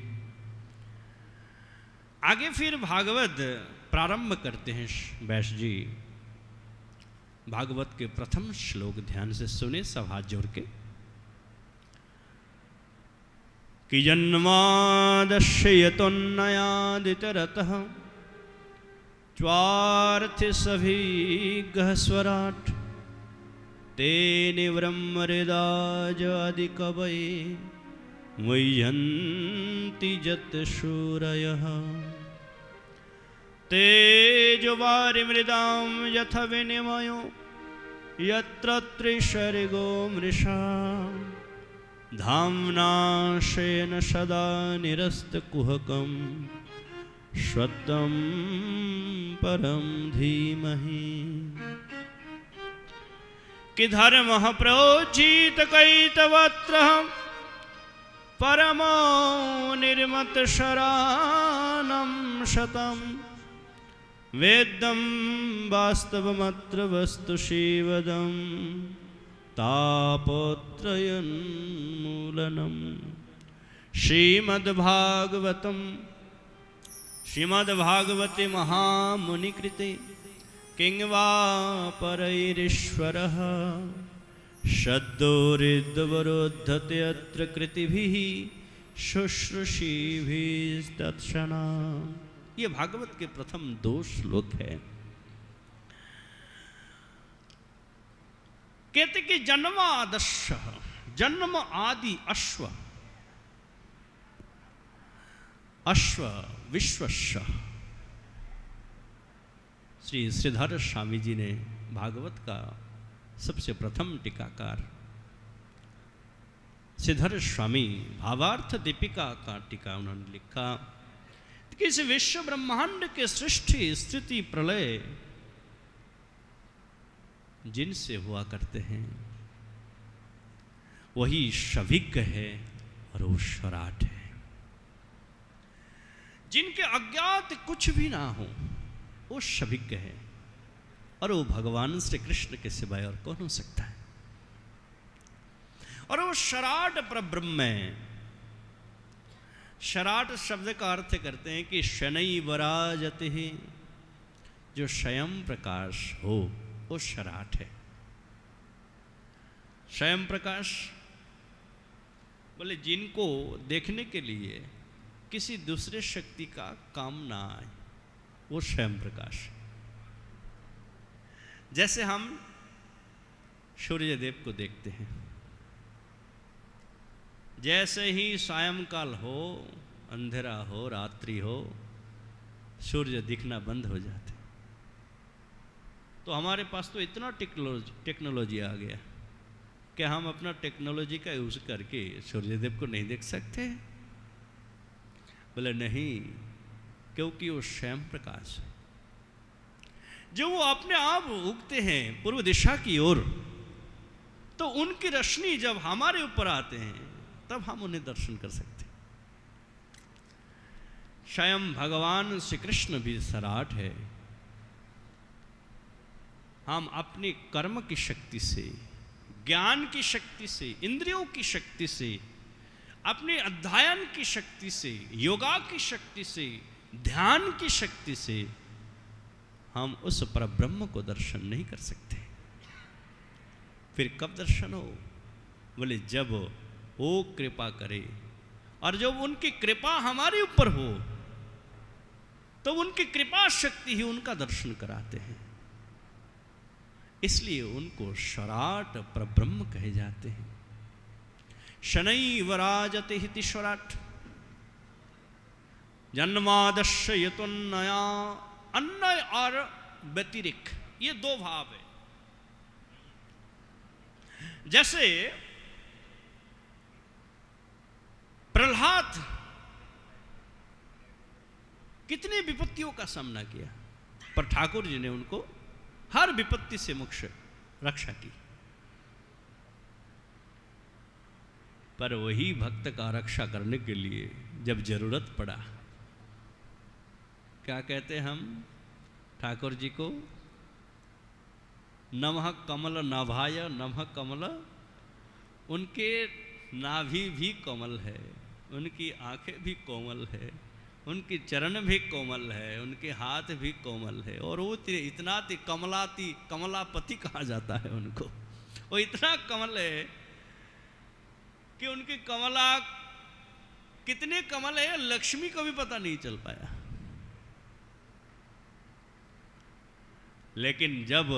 आगे फिर भागवत प्रारंभ करते हैं वैश जी। भागवत के प्रथम श्लोक ध्यान से सुने सब हाथ जोड़ के। कि जन्मादस्य यतोन्नयादितरतः च्वार्थ सभी गहस्वराट तेने ब्रह्महृदाजादि कवये मुह्यन्ति जतशूरयः तेजो वारिमृदां यथा विनिमयो यत्र त्रिसर्गो मृषा धाम्ना स्वेन सदा निरस्तकुहकं सत्यं परं धीमहि। कि धर्मः प्रोज्झित कैतवत्र परमो निर्मतशरानं शतं वेदं वास्तवमत्र वस्तु शिवदं तापत्रयोन्मूलनम्। श्रीमद्भागवते महामुनिकृते किं वा परैरीश्वरः शब्दोरिद्वरोद्धते अत्र कृतिभिः शुश्रूषिभिस्तत्क्षणा। ये भागवत के प्रथम 2 श्लोक है। कहते कि जन्मादस्य जन्म आदि अश्व विश्वस्य। श्री श्रीधर स्वामी जी ने भागवत का सबसे प्रथम टीकाकार श्रीधर स्वामी भावार्थ दीपिका का टीका उन्होंने लिखा कि इस विश्व ब्रह्मांड के सृष्टि स्थिति प्रलय जिनसे हुआ करते हैं वही शविज्ञ है और वो स्वराट है। जिनके अज्ञात कुछ भी ना हो वो शविज्ञ है, और वो भगवान श्री कृष्ण के सिवाय और कौन हो सकता है। और वो शराट परब्रह्म है। शराट शब्द का अर्थ करते हैं कि शनई वराजते हैं, जो स्वयं प्रकाश हो वो शराट है। स्वयं प्रकाश, बोले जिनको देखने के लिए किसी दूसरे शक्ति का काम ना आए, वो स्वयं प्रकाश। जैसे हम सूर्य देव को देखते हैं, जैसे ही सायंकाल हो, अंधेरा हो, रात्रि हो, सूर्य दिखना बंद हो जाते। तो हमारे पास तो इतना टेक्नोलॉजी आ गया कि हम अपना टेक्नोलॉजी का यूज करके सूर्यदेव को नहीं देख सकते। बोले नहीं, क्योंकि वो स्वयं प्रकाश है। जो वो अपने आप उगते हैं पूर्व दिशा की ओर, तो उनकी रोशनी जब हमारे ऊपर आते हैं तब हम उन्हें दर्शन कर सकते हैं। स्वयं भगवान श्री कृष्ण भी सराट है। हम अपने कर्म की शक्ति से, ज्ञान की शक्ति से, इंद्रियों की शक्ति से, अपने अध्ययन की शक्ति से, योगा की शक्ति से, ध्यान की शक्ति से हम उस परब्रह्म को दर्शन नहीं कर सकते। फिर कब दर्शन हो? बोले जब वो कृपा करे, और जब उनकी कृपा हमारे ऊपर हो तो उनकी कृपा शक्ति ही उनका दर्शन कराते हैं। इसलिए उनको स्वराट परब्रह्म कहे जाते हैं। शनैः राजते हिति स्वराट, जन्मादस्य यतोन्नया, अन्य और व्यतिरिक्त, ये दो भाव है। जैसे प्रहलाद कितनी विपत्तियों का सामना किया, पर ठाकुर जी ने उनको हर विपत्ति से मोक्ष रक्षा की। पर वही भक्त का रक्षा करने के लिए जब जरूरत पड़ा, क्या कहते हम ठाकुर जी को? नमः कमल नाभाय नमः कमल। उनके नाभि भी कोमल है, उनकी आंखें भी कोमल है, उनकी चरण भी कोमल है, उनके हाथ भी कोमल है, और वो इतना कमलापति कहा जाता है उनको। वो इतना कमल है कि उनकी कमला कितने कमल है लक्ष्मी को भी पता नहीं चल पाया। लेकिन जब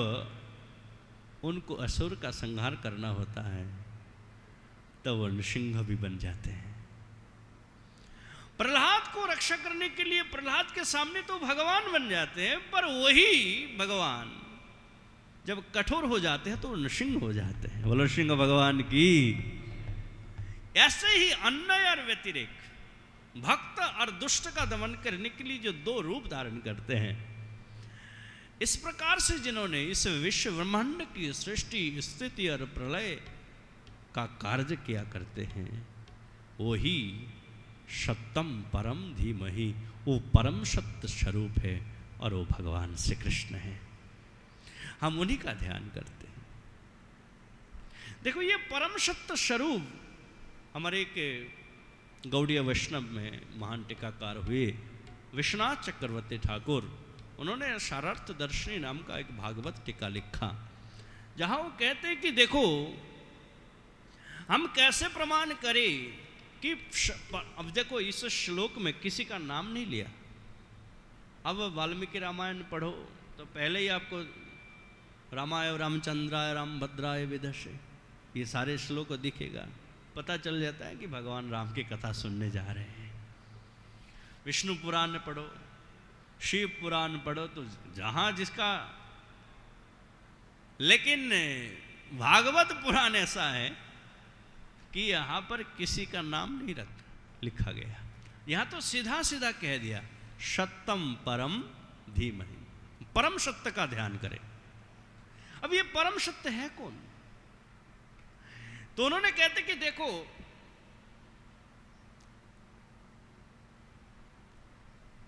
उनको असुर का संहार करना होता है तब वो नृसिंह भी बन जाते हैं। प्रहलाद को रक्षा करने के लिए प्रहलाद के सामने तो भगवान बन जाते हैं, पर वही भगवान जब कठोर हो जाते हैं तो नृसिंह हो जाते हैं। बोलो नृसिंह भगवान की। ऐसे ही अन्य और व्यतिरेक, भक्त और दुष्ट का दमन करने के लिए जो दो रूप धारण करते हैं, इस प्रकार से जिन्होंने इस विश्व ब्रह्मांड की सृष्टि, स्थिति और प्रलय का कार्य किया करते हैं, वही सत्यम परम धीमहि, वो परम सत्य स्वरूप है और वो भगवान श्री कृष्ण है। हम उन्हीं का ध्यान करते हैं। देखो ये परम सत्य स्वरूप हमारे एक गौड़ीय वैष्णव में महान टीकाकार हुए विश्वनाथ चक्रवर्ती ठाकुर, उन्होंने सारार्थ दर्शनी नाम का एक भागवत टीका लिखा, जहां वो कहते हैं कि देखो हम कैसे प्रमाण करें कि अब देखो इस श्लोक में किसी का नाम नहीं लिया। अब वाल्मीकि रामायण पढ़ो तो पहले ही आपको रामाय रामचंद्राय रामभद्राय विदशे ये सारे श्लोक दिखेगा, पता चल जाता है कि भगवान राम की कथा सुनने जा रहे हैं। विष्णु पुराण पढ़ो, शिव पुराण पढ़ो, तो जहां जिसका, लेकिन भागवत पुराण ऐसा है कि यहां पर किसी का नाम नहीं लिखा गया। यहां तो सीधा सीधा कह दिया सत्यम परम धीमहि, परम सत्य का ध्यान करें। अब ये परम सत्य है कौन? तो उन्होंने कहते कि देखो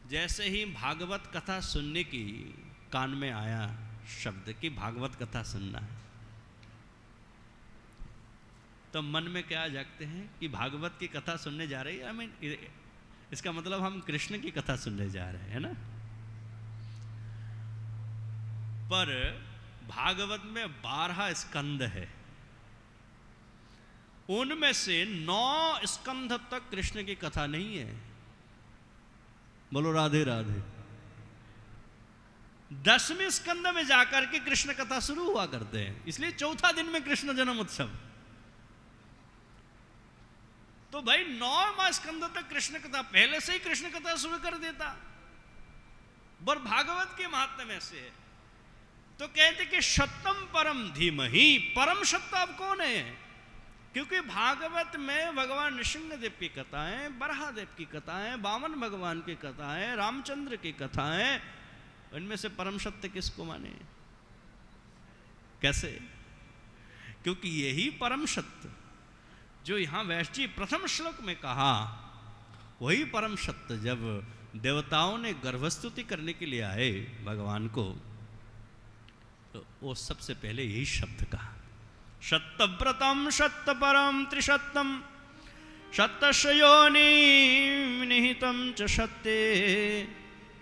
जैसे ही भागवत कथा सुनने की कान में आया शब्द कि भागवत कथा सुनना है, तो मन में क्या जागते हैं कि भागवत की कथा सुनने जा रही है, इसका मतलब हम कृष्ण की कथा सुनने जा रहे हैं ना। पर भागवत में 12 स्कंद है, उनमें से 9 स्कंध तक कृष्ण की कथा नहीं है। बोलो राधे राधे। 10वें स्कंद में जाकर के कृष्ण कथा शुरू हुआ करते हैं, इसलिए चौथा दिन में कृष्ण जन्म उत्सव। तो भाई 9वां स्कंद तक कृष्ण कथा, पहले से ही कृष्ण कथा शुरू कर देता। और भागवत के महात्म्य में से है तो कहते कि सत्यम परम धीमहि, परम सत्य अब कौन है? क्योंकि भागवत में भगवान नृसिंहदेव की कथाएं, बराहदेव की कथाएं, वामन भगवान की कथाएं, रामचंद्र की कथाएं, इनमें से परम सत्य किसको माने? कैसे? क्योंकि यही परम सत्य जो यहां व्यास जी प्रथम श्लोक में कहा, वही परम सत्य जब देवताओं ने गर्भस्तुति करने के लिए आए भगवान को, तो वो सबसे पहले यही शब्द कहा, सत्यव्रतम सत्यपरम त्रिसत्यम सत्यस्य योनिं निहितं च सत्ये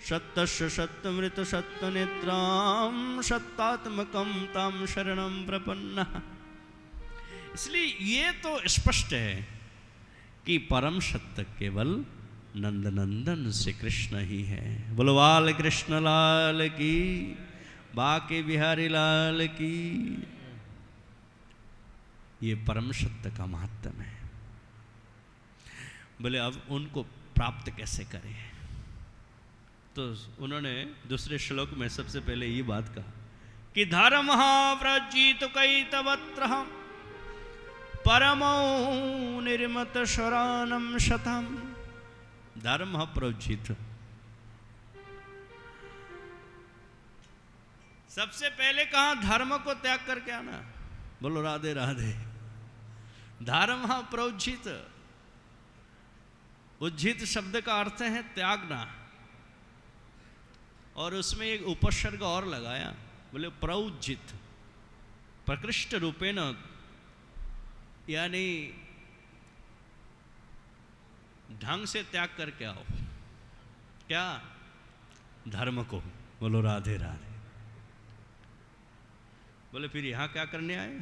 सत्यस्य सत्यमृत सत्यनेत्रां सत्तात्मकं तां शरणं प्रपन्नः। इसलिए ये तो स्पष्ट है कि परम सत्य केवल नंदनंदन श्री कृष्ण ही है। बोलो बाल कृष्ण लाल की, बाके बिहारी लाल की। ये परम सत्य का महत्व है। बोले अब उनको प्राप्त कैसे करें? तो उन्होंने दूसरे श्लोक में सबसे पहले ये बात कहा कि धर्म व्रजित कैतवत्र परमो निर्मत शरणम शतम। धर्म प्रोजित, सबसे पहले कहा धर्म को त्याग करके आना। बोलो राधे राधे। धर्म प्रोजित, उज्जित शब्द का अर्थ है त्यागना, और उसमें एक उपसर्ग और लगाया, बोले प्रौजित, प्रकृष्ट रूपेण, यानी ढंग से त्याग करके आओ। क्या? धर्म को। बोलो राधे राधे। बोले फिर यहां क्या करने आए?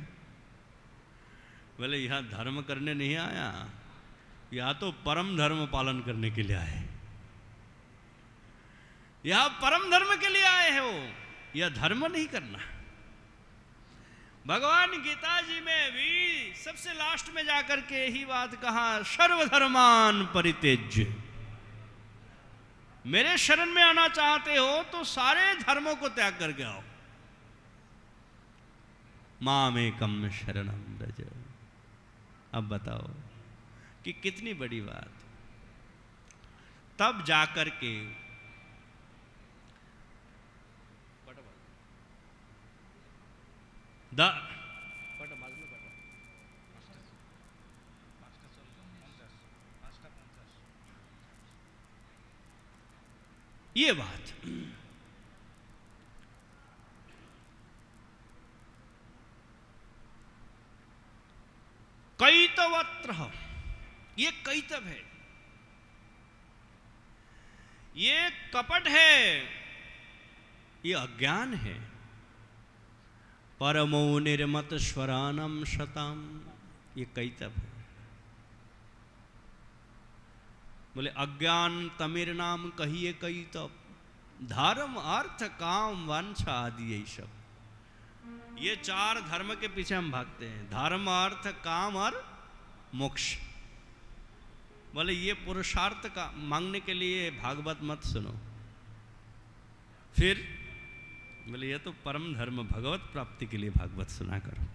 बोले यहां धर्म करने नहीं आया, यहां तो परम धर्म पालन करने के लिए आए। यहां परम धर्म के लिए आए हो, यह धर्म नहीं करना। भगवान गीता जी में भी सबसे लास्ट में जाकर के यही बात कहा, सर्वधर्मान परित्यज्य। मेरे शरण में आना चाहते हो तो सारे धर्मों को त्याग करके आओ। मामेकम शरणम व्रज। अब बताओ कि कितनी बड़ी बात। तब जाकर के ये बात कैतवत्र, ये कैतव है, ये कपट है, ये अज्ञान है। परमो निर्मत स्वरानम शतम, ये कैतव है। बोले अज्ञान तमिर नाम कहिए कैतव, धर्म अर्थ काम वांछा आदि यही सब। ये 4 धर्म के पीछे हम भागते हैं, धर्म अर्थ काम और मोक्ष। बोले ये पुरुषार्थ का मांगने के लिए भागवत मत सुनो। फिर बोले ये तो परम धर्म भगवत प्राप्ति के लिए भागवत सुना करो।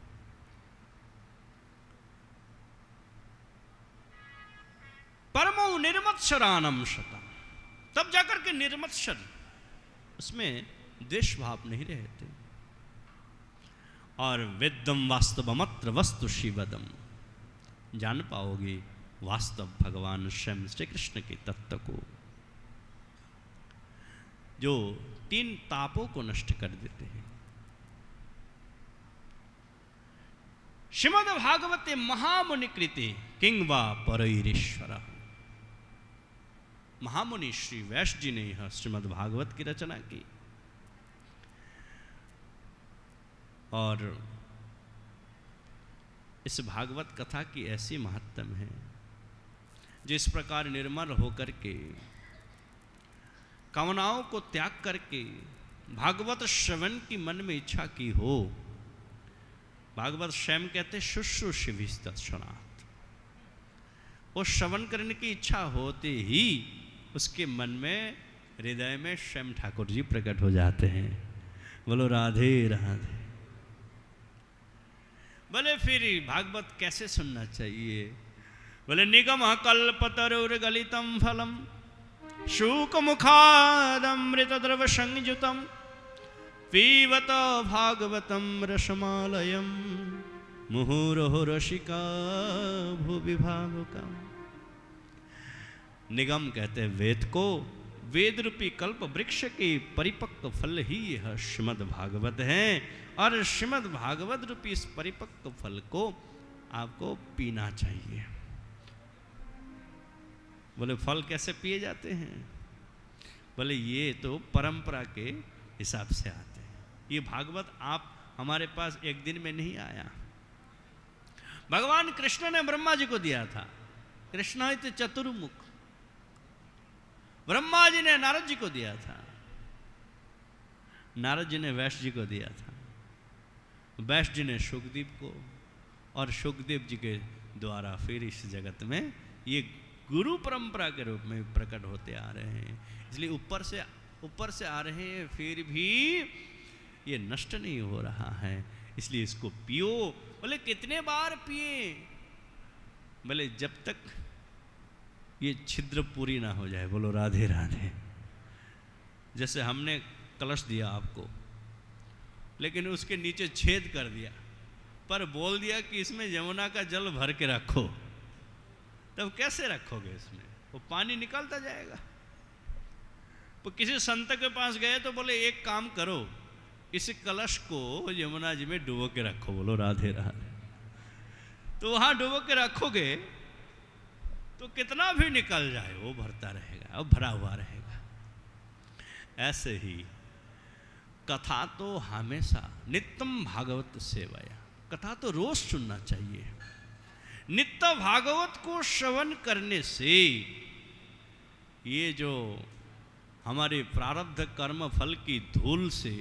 परमो निर्मत्सरानम शतम, तब जाकर के निर्मत्सर, उसमें द्वेष भाव नहीं रहते। और वेदम वास्तवमत्र वस्तु शिवदम, जान पाओगे वास्तव भगवान स्वयं श्री कृष्ण के तत्व को, जो 3 तापों को नष्ट कर देते हैं। श्रीमद् भागवते महामुनि कृते किंवा परईरेश्वर। महामुनि श्री व्यास जी ने यह श्रीमद् भागवत की रचना की, और इस भागवत कथा की ऐसी महत्तम है, जिस प्रकार निर्मल होकर के कामनाओं को त्याग करके भागवत श्रवण की मन में इच्छा की हो। भागवत स्वयं कहते शुश्रूषिभिस्तत्क्षणात्, वो श्रवण करने की इच्छा होते ही उसके मन में, हृदय में स्वयं ठाकुर जी प्रकट हो जाते हैं। बोलो राधे राधे। बोले फिर भागवत कैसे सुनना चाहिए? बोले निगम कल्पतरुर्गलितम फलम शूक मुखादमृत द्रव संयुतम पीबत भागवतम रसमालयम मुहुर्मुहुः रसिका भुवि भावुकम्। निगम कहते हैं वेद को, वेद रूपी कल्प वृक्ष के परिपक्व फल ही यह श्रीमद् भागवत है, और श्रीमद् भागवत रूपी इस परिपक्व फल को आपको पीना चाहिए। बोले फल कैसे पिए जाते हैं? बोले ये तो परंपरा के हिसाब से आते हैं। ये भागवत आप हमारे पास एक दिन में नहीं आया। भगवान कृष्ण ने ब्रह्मा जी को दिया था। कृष्ण इति चतुर्मुख। ब्रह्मा जी ने नारद जी को दिया था, नारद जी ने वैश्य जी को दिया था, वैश्य जी ने शुकदेव को, और शुकदेव जी के द्वारा फिर इस जगत में ये गुरु परंपरा के रूप में प्रकट होते आ रहे हैं। इसलिए ऊपर से आ रहे हैं, फिर भी ये नष्ट नहीं हो रहा है, इसलिए इसको पियो। बोले कितने बार पिए? बोले जब तक ये छिद्र पूरी ना हो जाए। बोलो राधे राधे। जैसे हमने कलश दिया आपको, लेकिन उसके नीचे छेद कर दिया, पर बोल दिया कि इसमें यमुना का जल भर के रखो, तब कैसे रखोगे? इसमें वो पानी निकलता जाएगा। तो किसी संत के पास गए तो बोले एक काम करो, इस कलश को यमुना जी में डुबो के रखो। बोलो राधे राधे। तो वहां डुबो के रखोगे तो कितना भी निकल जाए वो भरता रहेगा और भरा हुआ रहेगा। ऐसे ही कथा तो हमेशा नित्यम भागवत सेवाया, कथा तो रोज सुनना चाहिए। नित्य भागवत को श्रवण करने से ये जो हमारे प्रारब्ध कर्म फल की धूल से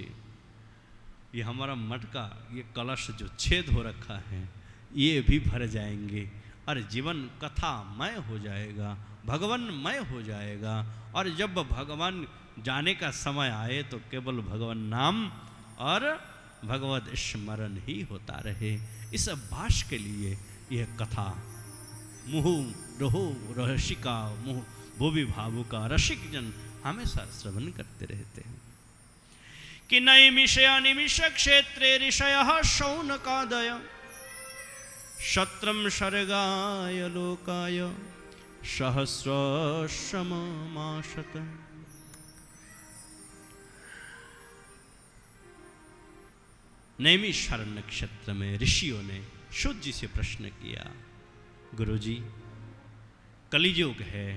ये हमारा मटका, ये कलश जो छेद हो रखा है, ये भी भर जाएंगे और जीवन कथामय हो जाएगा, भगवानमय हो जाएगा। और जब भगवान जाने का समय आए तो केवल भगवान नाम और भगवत स्मरण ही होता रहे। इस अभ्यास के लिए यह कथा मुहु रहो रसिका मुहु भुवि भावुका रसिक जन हमेशा श्रवण करते रहते हैं। कि नैमिषया निमिष क्षेत्रे ऋषयः शौनकादय शत्रम सर्गाय लोकाय सहस्रशममाशत। नैमिषारण्य नक्षत्र में ऋषियों ने शुद्ध जी से प्रश्न किया, गुरुजी कलियुग है,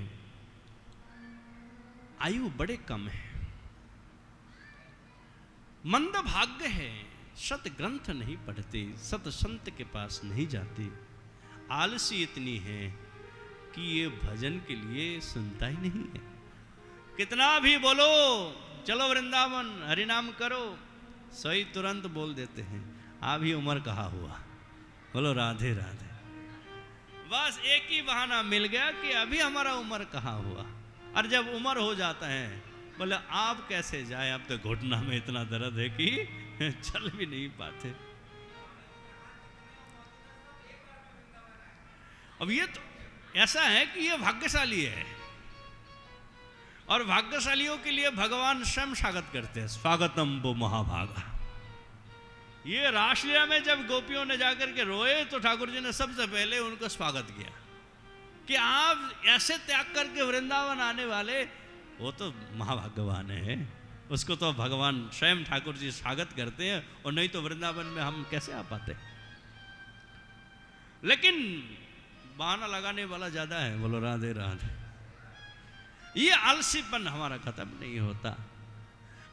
आयु बड़े कम है, मंद भाग्य है, सत ग्रंथ नहीं पढ़ते, सत संत के पास नहीं जाते, आलसी इतनी है कि ये भजन के लिए सुनता ही नहीं है। कितना भी बोलो चलो वृंदावन हरिनाम करो, सही तुरंत बोल देते हैं अभी उम्र कहाँ हुआ। बोलो राधे राधे। बस एक ही बहाना मिल गया कि अभी हमारा उम्र कहाँ हुआ। और जब उम्र हो जाता है बोले आप कैसे जाए, अब तो घुटना में इतना दर्द है कि चल भी नहीं पाते। अब ये तो ऐसा है कि ये भाग्यशाली है, और भाग्यशालियों के लिए भगवान स्वयं स्वागत करते हैं। स्वागतम वो महाभागा। ये रासलीला में जब गोपियों ने जाकर के रोए तो ठाकुर जी ने सबसे पहले उनको स्वागत किया कि आप ऐसे त्याग करके वृंदावन आने वाले, वो तो महाभाग्यवान है, उसको तो भगवान स्वयं ठाकुर जी स्वागत करते हैं, और नहीं तो वृंदावन में हम कैसे आ पाते। लेकिन बहाना लगाने वाला ज्यादा है। बोलो राधे राधे। ये आलसीपन हमारा खत्म नहीं होता।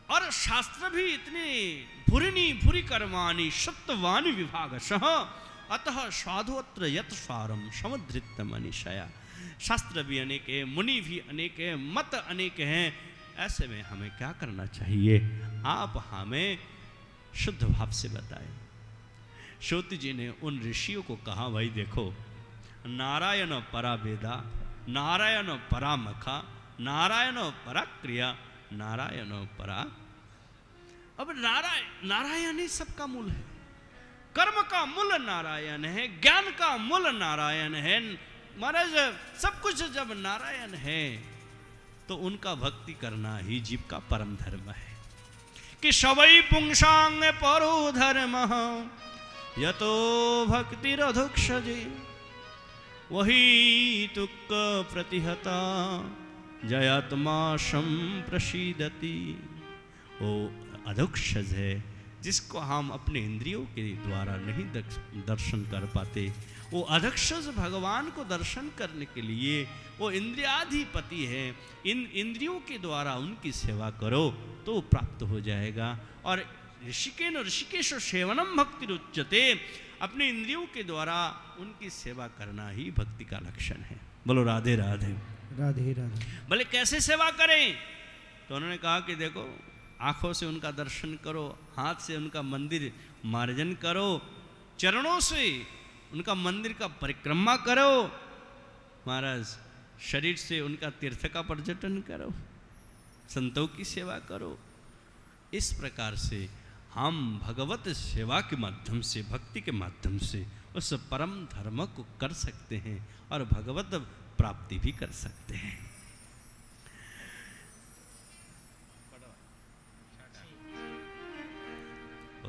और शास्त्र भी इतने भूरिनी भूरि कर्माणि सत्यवानी विभागशः अतः साधुअत्र यत सारम समुद्रित मनीषया। शास्त्र भी अनेक है, मुनि भी अनेक है, मत अनेक हैं। ऐसे में हमें क्या करना चाहिए, आप हमें शुद्ध भाव से बताएं। श्रोति जी ने उन ऋषियों को कहा, भाई देखो, नारायण परा वेदा, नारायण परा मखा, नारायण परा क्रिया, नारायण परा। अब नारायण ही सबका मूल है। कर्म का मूल नारायण है, ज्ञान का मूल नारायण है। महाराज सब कुछ जब नारायण है तो उनका भक्ति करना ही जीव का परम धर्म है। कि सवै पुंसांग परो धर्म यतो भक्तिरधुक्षजे, वही तुक प्रतिहता जयात्मा संप्रसीदति। ओ अधुक्षज है, जिसको हम अपने इंद्रियों के द्वारा नहीं दर्शन कर पाते। वो अधक्षज भगवान को दर्शन करने के लिए वो इंद्रियाधिपति है। इन इंद्रियों के द्वारा उनकी सेवा करो तो प्राप्त हो जाएगा। और ऋषिकेश सेवनम भक्ति रुच्यते, अपने इंद्रियों के द्वारा उनकी सेवा करना ही भक्ति का लक्षण है। बोलो राधे राधे। राधे राधे। बोले कैसे सेवा करें, तो उन्होंने कहा कि देखो, आंखों से उनका दर्शन करो, हाथ से उनका मंदिर मार्जन करो, चरणों से उनका मंदिर का परिक्रमा करो, महाराज शरीर से उनका तीर्थ का पर्यटन करो, संतों की सेवा करो। इस प्रकार से हम भगवत सेवा के माध्यम से, भक्ति के माध्यम से उस परम धर्म को कर सकते हैं और भगवत प्राप्ति भी कर सकते हैं।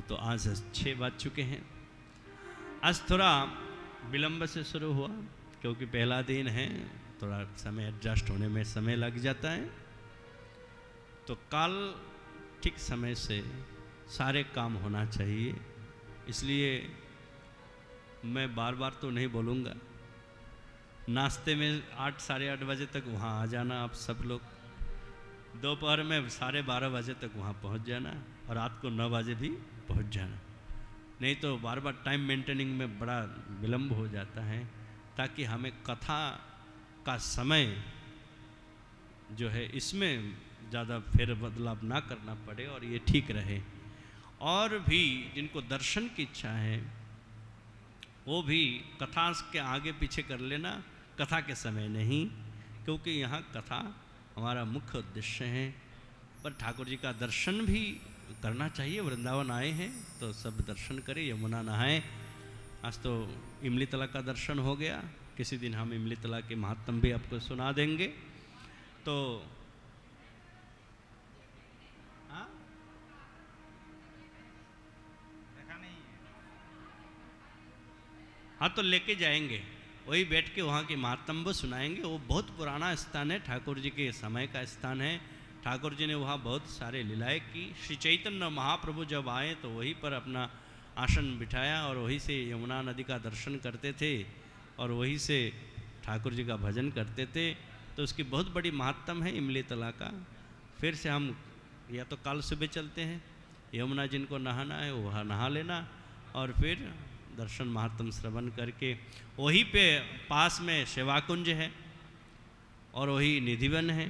तो आज 6 बज चुके हैं। आज थोड़ा विलंब से शुरू हुआ क्योंकि पहला दिन है, थोड़ा समय एडजस्ट होने में समय लग जाता है। तो कल ठीक समय से सारे काम होना चाहिए, इसलिए मैं बार बार तो नहीं बोलूँगा। नाश्ते में 8 साढ़े 8 बजे तक वहाँ आ जाना आप सब लोग, दोपहर में 12:30 बजे तक वहाँ पहुँच जाना और रात को 9 बजे भी पहुँच जाना। नहीं तो बार बार टाइम मेंटेनिंग में बड़ा विलम्ब हो जाता है, ताकि हमें कथा का समय जो है इसमें ज़्यादा फेर बदलाव ना करना पड़े और ये ठीक रहे। और भी जिनको दर्शन की इच्छा है वो भी कथा के आगे पीछे कर लेना, कथा के समय नहीं, क्योंकि यहाँ कथा हमारा मुख्य उद्देश्य है। पर ठाकुर जी का दर्शन भी करना चाहिए। वृंदावन आए हैं तो सब दर्शन करें, यमुना नहाएं। आज तो इमली तला का दर्शन हो गया, किसी दिन हम इमली तला के महात्म भी आपको सुना देंगे। तो हाँ, तो लेके जाएंगे, वही बैठ के वहाँ के महात्म भी सुनाएंगे। वो बहुत पुराना स्थान है, ठाकुर जी के समय का स्थान है। ठाकुर जी ने वहाँ बहुत सारे लीलाएं की। श्री चैतन्य महाप्रभु जब आए तो वहीं पर अपना आसन बिठाया और वहीं से यमुना नदी का दर्शन करते थे और वहीं से ठाकुर जी का भजन करते थे। तो उसकी बहुत बड़ी महत्तम है इमली तला का। फिर से हम या तो कल सुबह चलते हैं, यमुना जिनको नहाना है वो वहाँ नहा लेना और फिर दर्शन महात्म श्रवण करके वहीं पे पास में सेवाकुंज है और वही निधिवन है,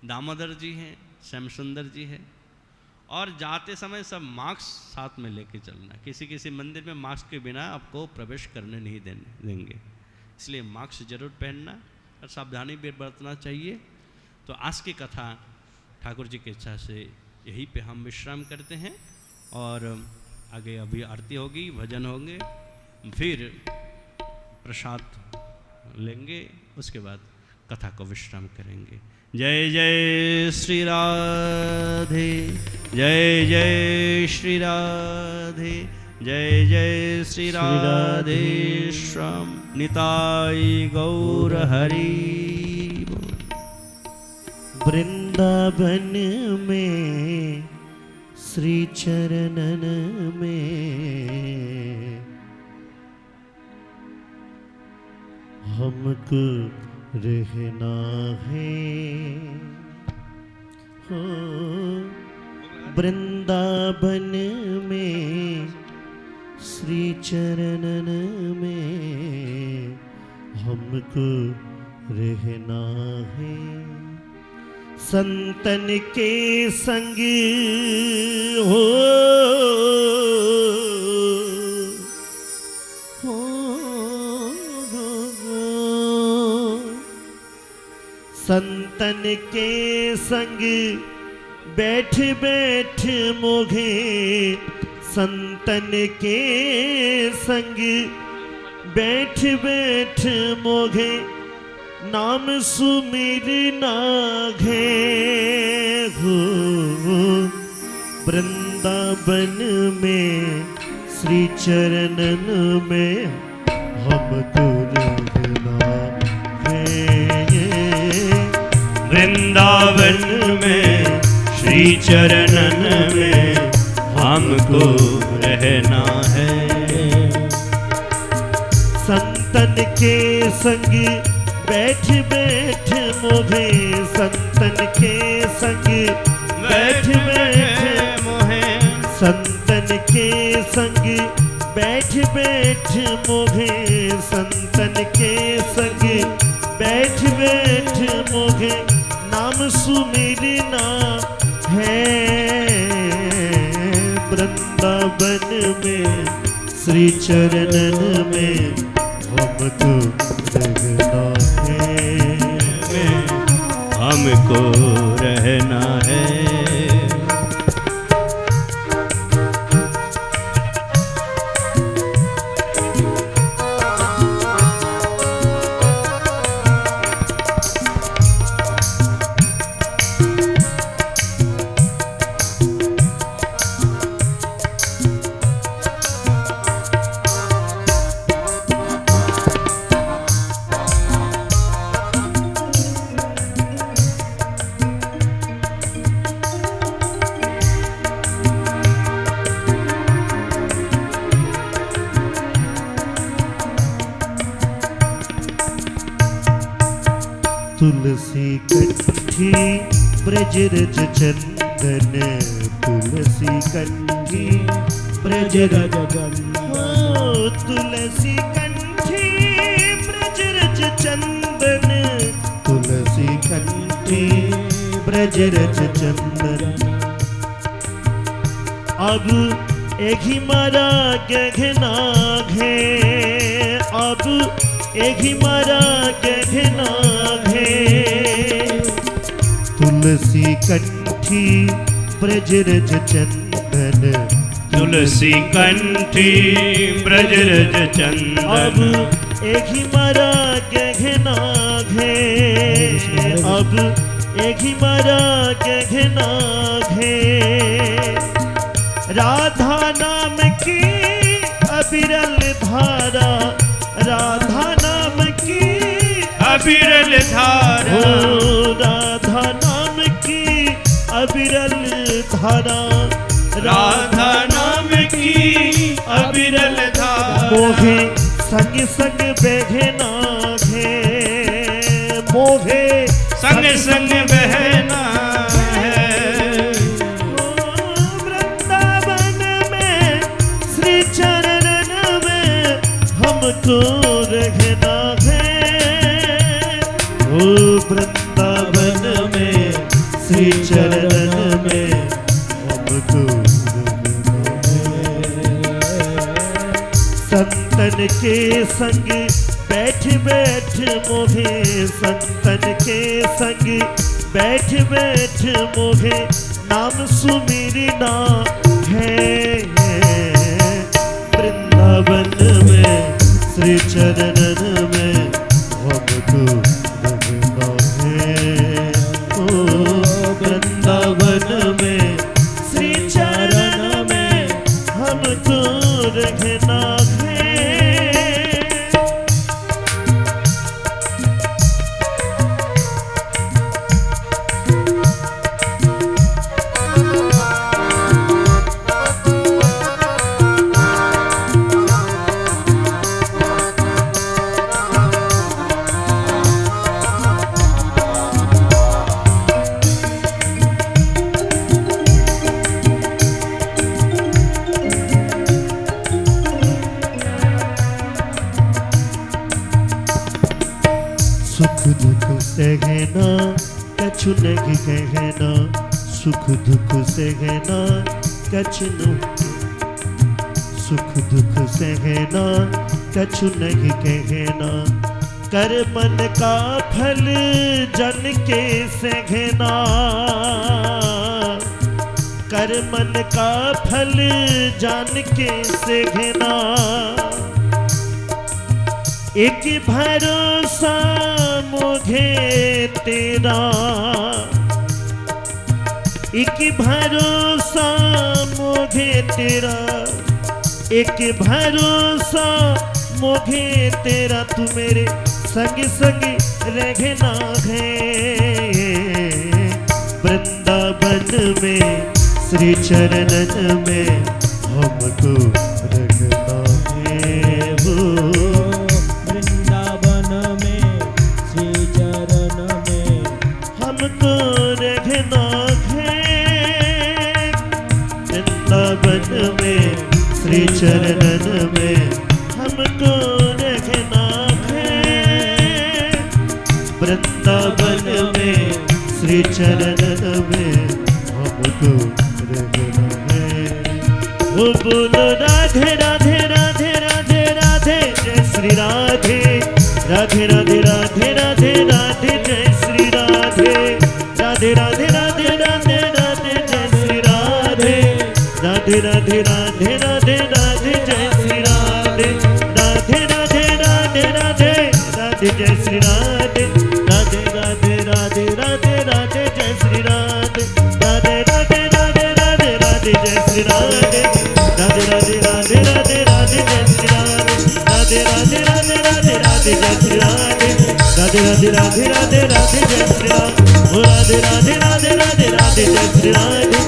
दामोदर जी हैं, श्याम सुंदर जी है। और जाते समय सब मास्क साथ में लेके चलना। किसी किसी मंदिर में मास्क के बिना आपको प्रवेश करने नहीं देंगे, इसलिए मास्क जरूर पहनना और सावधानी भी बरतना चाहिए। तो आज की कथा ठाकुर जी की इच्छा से यहीं पे हम विश्राम करते हैं और आगे अभी आरती होगी, भजन होंगे, फिर प्रसाद लेंगे, उसके बाद कथा को विश्राम करेंगे। जय जय श्री राधे, जय जय श्री राधे, जय जय श्री राधे श्याम निताई गौर हरि। वृंदावन में श्री चरणन में हमको रहना है हो। वृंदावन में श्री चरणन में हमको रहना है। संतन के संग हो संतन के संग बैठ बैठ मोघे, संतन के संग बैठ बैठ मोघे, नाम सुमिरना घे हो। वृंदावन में श्री चरणन में हमको रहना है। वृंदावन में श्री चरणन में हमको रहना है। संतन के संग बैठ बैठ मोहे, संतन के संग बैठ बैठ मोहे, संतन के संग बैठ बैठ मोहे, संतन के संग बैठ बैठ मोहे, नाम सुमिरना है। वृंदावन में श्री चरणन में हमको रहना है, हमको रहना है। तुलसी कंठी ब्रजरज चंदन, तुलसी कंठी ब्रजरज चंदन, तुलसी कंठी ब्रजरज चंदन, तुलसी कंठी ब्रजरज चंदन। अब एही मारा गहना घे, अब एही मारा गहना घे, तुलसी कंठी ब्रजरज चंदन, तुलसी कंठी ब्रजरज चंदन। अब एही मारा गहना घे, अब एही मारा गहना घे, राधा नाम की अविरल धारा, राधा नाम की अविरल धारा, राधा नाम की अविरल धारा, राधा नाम की अविरल धारा। मोहे संग संग बहना घे, मोहे संग संग बहना है। वृंदावन में श्री चरणन में हमको रहना है। ओ वृंदावन में श्री चरणन में हमको रहना है। संतन के संग बैठ बैठ मोहे, संतन के संग बैठ बैठ मोहे, नाम सुमिरना है। वृंदावन में श्री चरणन में हमको रहना है। ओ वृंदावन में श्री चरणन में हमको रहना है। दुख सहना कछु नहीं कहना, सुख दुख सहना कछु सुख दुख सहना कछु नहीं कहना, कर मन का फल जन के सहना, कर मन का फल जान के सहना, एक भरोसा मोघे तेरा, एक भरोसा मोघे तेरा, एक भरोसा मोघे तेरा, तू मेरे संग संग रहना है। वृंदावन में श्री चरणन में हमको रहना है, वो वृंदावन में श्री चरण में हमको रहना है। वृंदावन में श्री चरणन में हमको रहना है। वृंदावन में श्री चरणन में हमको रहना है। वो बोलो राधे राधे राधे राधे राधे जय श्री राधे, राधे राधे राधे राधे राधे जय श्री राधे, राधे राधे राधे राधे राधे जय श्री राधे, राधे राधे राधे राधे राधे जय श्री राधे, राधे राधे राधे राधे राधे जय श्री राधे, राधे राधे राधे राधे राधे जय श्री राधे, राधे राधे राधे राधे राधे जय श्री राधे, राधे राधे राधे राधे राधे जय श्री राधे, राधे राधे राधे राधे राधे जय श्री राधे, राधे राधे राधे राधे राधे जय श्री राधे, ओ राधे राधे राधे राधे राधे जय श्री राधे,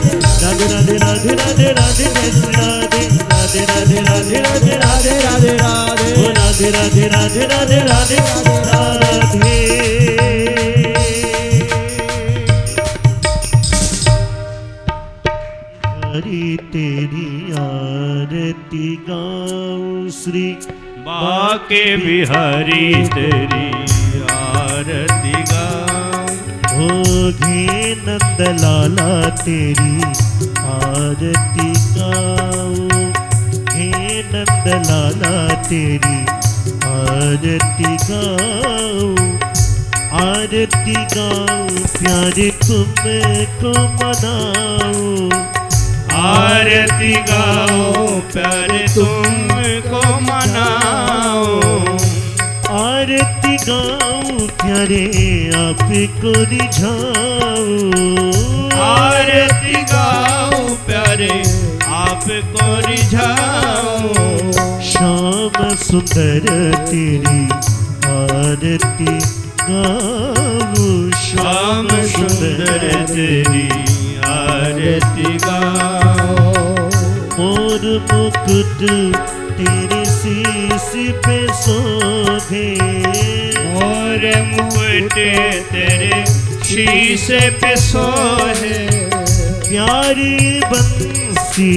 राधे राधे राधे राधे राधे जय श्री राधे, राधे राधे राधे राधे राधे राधे राधे, ओ राधे राधे राधे राधे राधे राधे। हरि तेरी आरती गाऊं श्री बाके बिहारी तेरी आरती गाऊं, हो घे नंद लाला तेरी आरती गाऊं, हे नंद लाला तेरी आरती गाऊं, आरती गाऊं प्यारे तुमको मनाऊं, आरती गाओ प्यारे तुमको मनाओ, आरती गाऊं प्यारे आपको रिझाऊं, आरती गाओ प्यारे आपको रिझाओ, श्याम सुंदर तेरी आरती गाऊं, श्याम सुंदर तेरी आरती गाओ, मोर मुकुट तेरे शीश पे शोभे, मोर मुकुट तेरे शीशे पे सोहे, प्यारी बंसी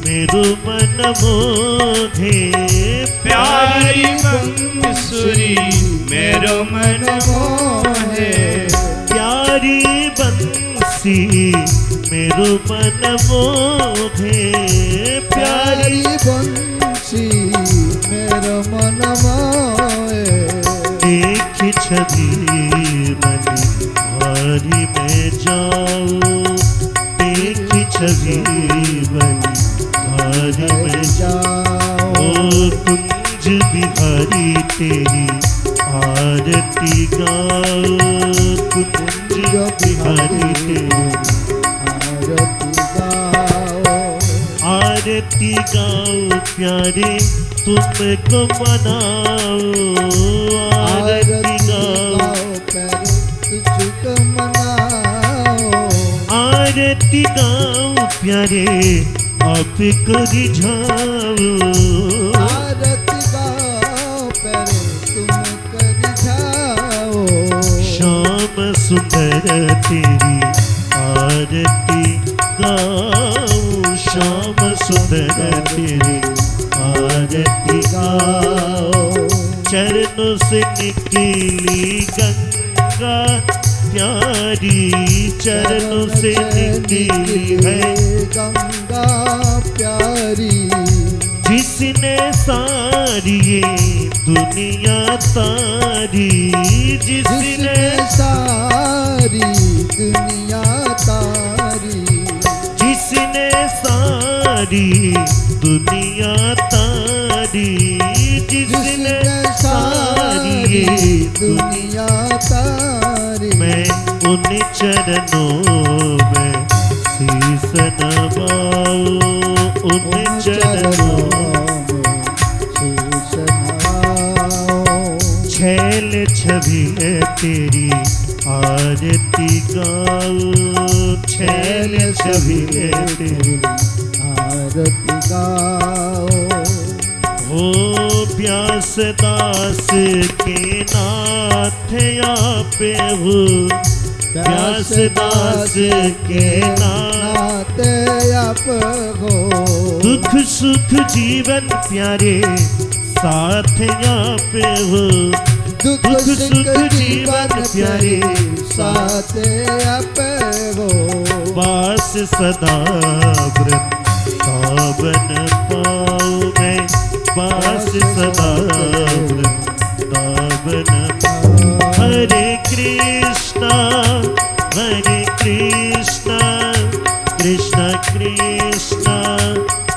मेरो मन मोहे, प्यारी बंसुरी मेरो मन मोहे, प्यारी बंसी मेरो मन मोहे, प्यारी प्यारी बंसी मेरो मन मोहे, देख छवि मनी भारी में जाऊं, देख छवि मनी भारी में जाओ ओ कुंज बिहारी तेरी आरती गाओ, कुंज बिहारी तेरी आरती गाओ, आरती गाओ प्यारे तुमको मनाओ, आरती गाओ प्यारे तुझको मनाओ, आरती गाओ प्यारे आपको रिझाओ, आरती गाओ प्यारे तुमको रिझाओ, श्याम सुंदर तेरी आरती गाओ, श्याम सुंदर तेरी आरती गाओ, चरणों से निकली गंगा प्यारी, चरणों से निकली है गंगा प्यारी, जिसने सारी ये दुनिया तारी, जिसने सारी दुनिया तारी, जिसने सारी दुनिया तारी, जिसने सारी ये दुनिया तारी। मैं उन चरणों में शीश नवाऊं, उन चरणों शीश नवाऊं, छैल छवि है तेरी आरती गाऊं, छैल छवि है तेरी आरती गाओ। हो व्यास दास के नाथ आप हो, व्यास दास के नाथ आप हो, दुख सुख जीवन प्यारे साथ आप हो, दुख सुख जीवन प्यारे साथ आप हो, वास सदा वृंदावन पाऊं मैं, वास सदा वृंदावन पाऊं। हरे कृष्णा कृष्ण कृष्ण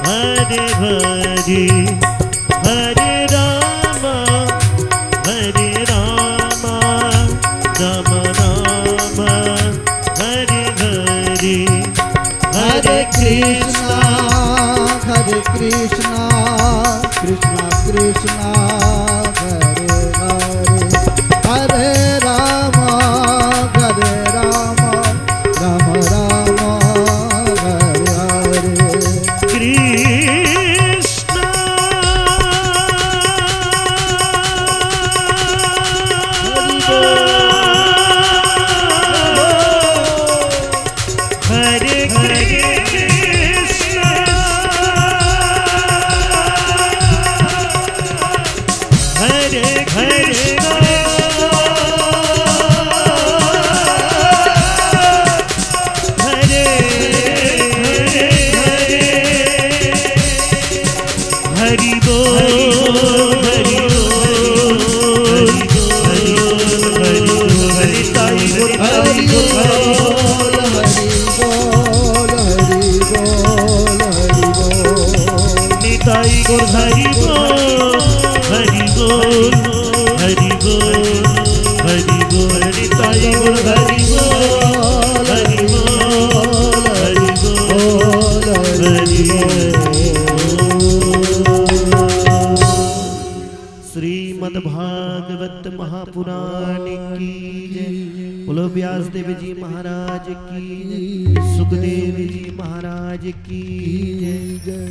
हरे हरे, हरे राम राम राम हरे हरे, हरे कृष्णा कृष्ण कृष्ण हरे हरे, हरे राम राम राम हरे हरे। कृष्ण हरे कृष्ण हरे कृष्ण हरे हरि बोल हरि बोल हरि बोल हरि ताई बोल हरि बोल हरि बोल हरि बोल, निताई गुर हरि बोल हरि बोल हरि बोल हरि बोल, निताई गुर हरि बोल हरि बोल हरि बोल हरि बोल। श्रीमद्भागवत महापुराण की जय। बोलो व्यास देव जी महाराज की जय, सुखदेव जी महाराज की जय।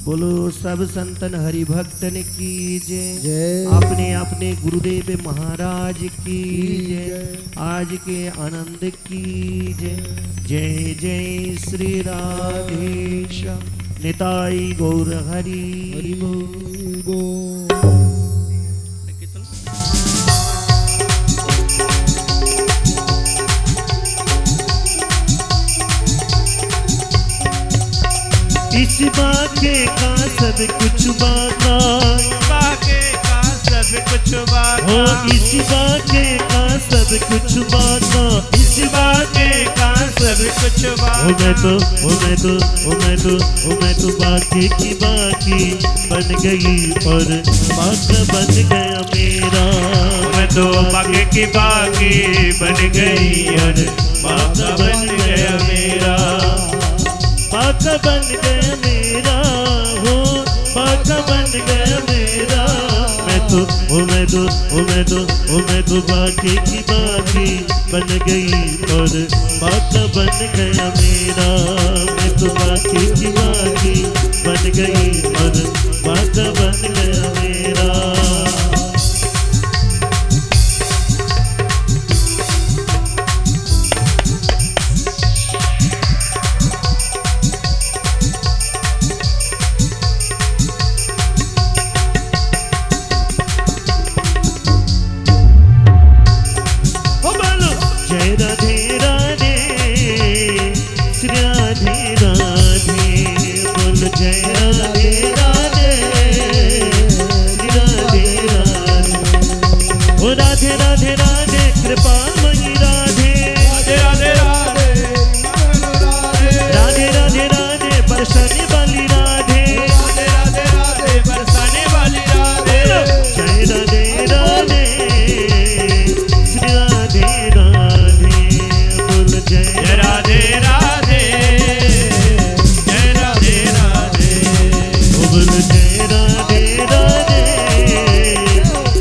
बोलो सब संतन हरि भक्तन की जय। अपने अपने गुरुदेव महाराज की जय। आज के आनंद की जय। जय जय श्री राधेश निताई गौर हरि बोल। इस बाके का सब कुछ बाका, बाके का सब कुछ बाका, हो इस बाके का सब कुछ बाका, इस बाके का सब कुछ बाका। मैं तो बाके की बाकी बन गई और बाका बन गया मेरा। मैं तो बाके की बाकी बन गई और बाका बन गया मेरा। बाका बन गया मेरा, हो बाका बन गया मेरा। मैं तो बाकी की बाकी बन गई और बाका बन गया मेरा। मैं तो बाकी की बाकी बन गई और बाका बन गया मेरा। राधे राधे राधे राधे ओ राधे राधे राधे कृपामयी राधे राधे राधे राधे राधे राधे बरसाने वाली राधे राधे राधे राधे बरसाने वाली राधे जय राधे राधे श्री राधे राधे बोल जय राधे राधे जय राधे राधे बोल जय राधे राधे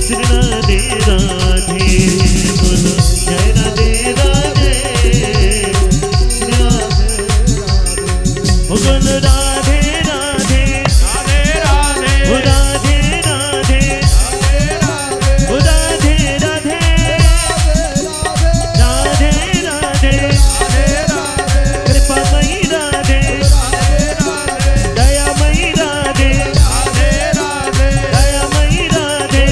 श्री राधे राधे बोल जय राधे राधे श्री राधे बोल राधे राधे राधे राधे ओ राधे राधे ओ राधे राधे राधे राधे कृपामयी राधे दयामयी राधे दयामयी राधे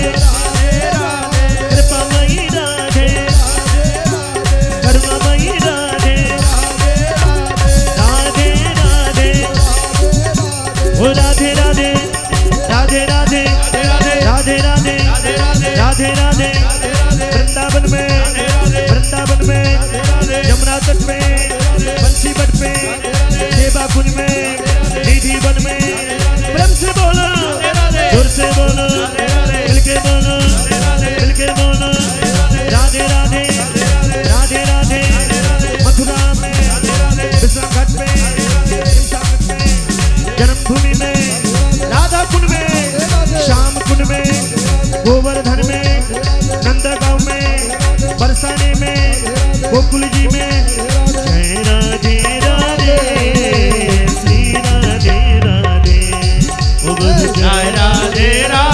कृपामयी राधे करुणामयी राधे राधे राधे ओ राधे राधे राधे राधे राधे राधे राधे राधे वृंदावन में यमुना तट में बंसी बट में सेवा कुंज में निधि वन में प्रेम से बोलो जोर से बोलो मिलके बोलो राधे राधे राधे राधे मथुरा में विश्वघाट में जन्मभूमि में राधा कुंड में श्याम कुंड में गोवर्धन में नंदगांव में बरसाने में गोकुल जी में जय राधे राधे श्री राधे राधे ओ बोल जय राधे राधे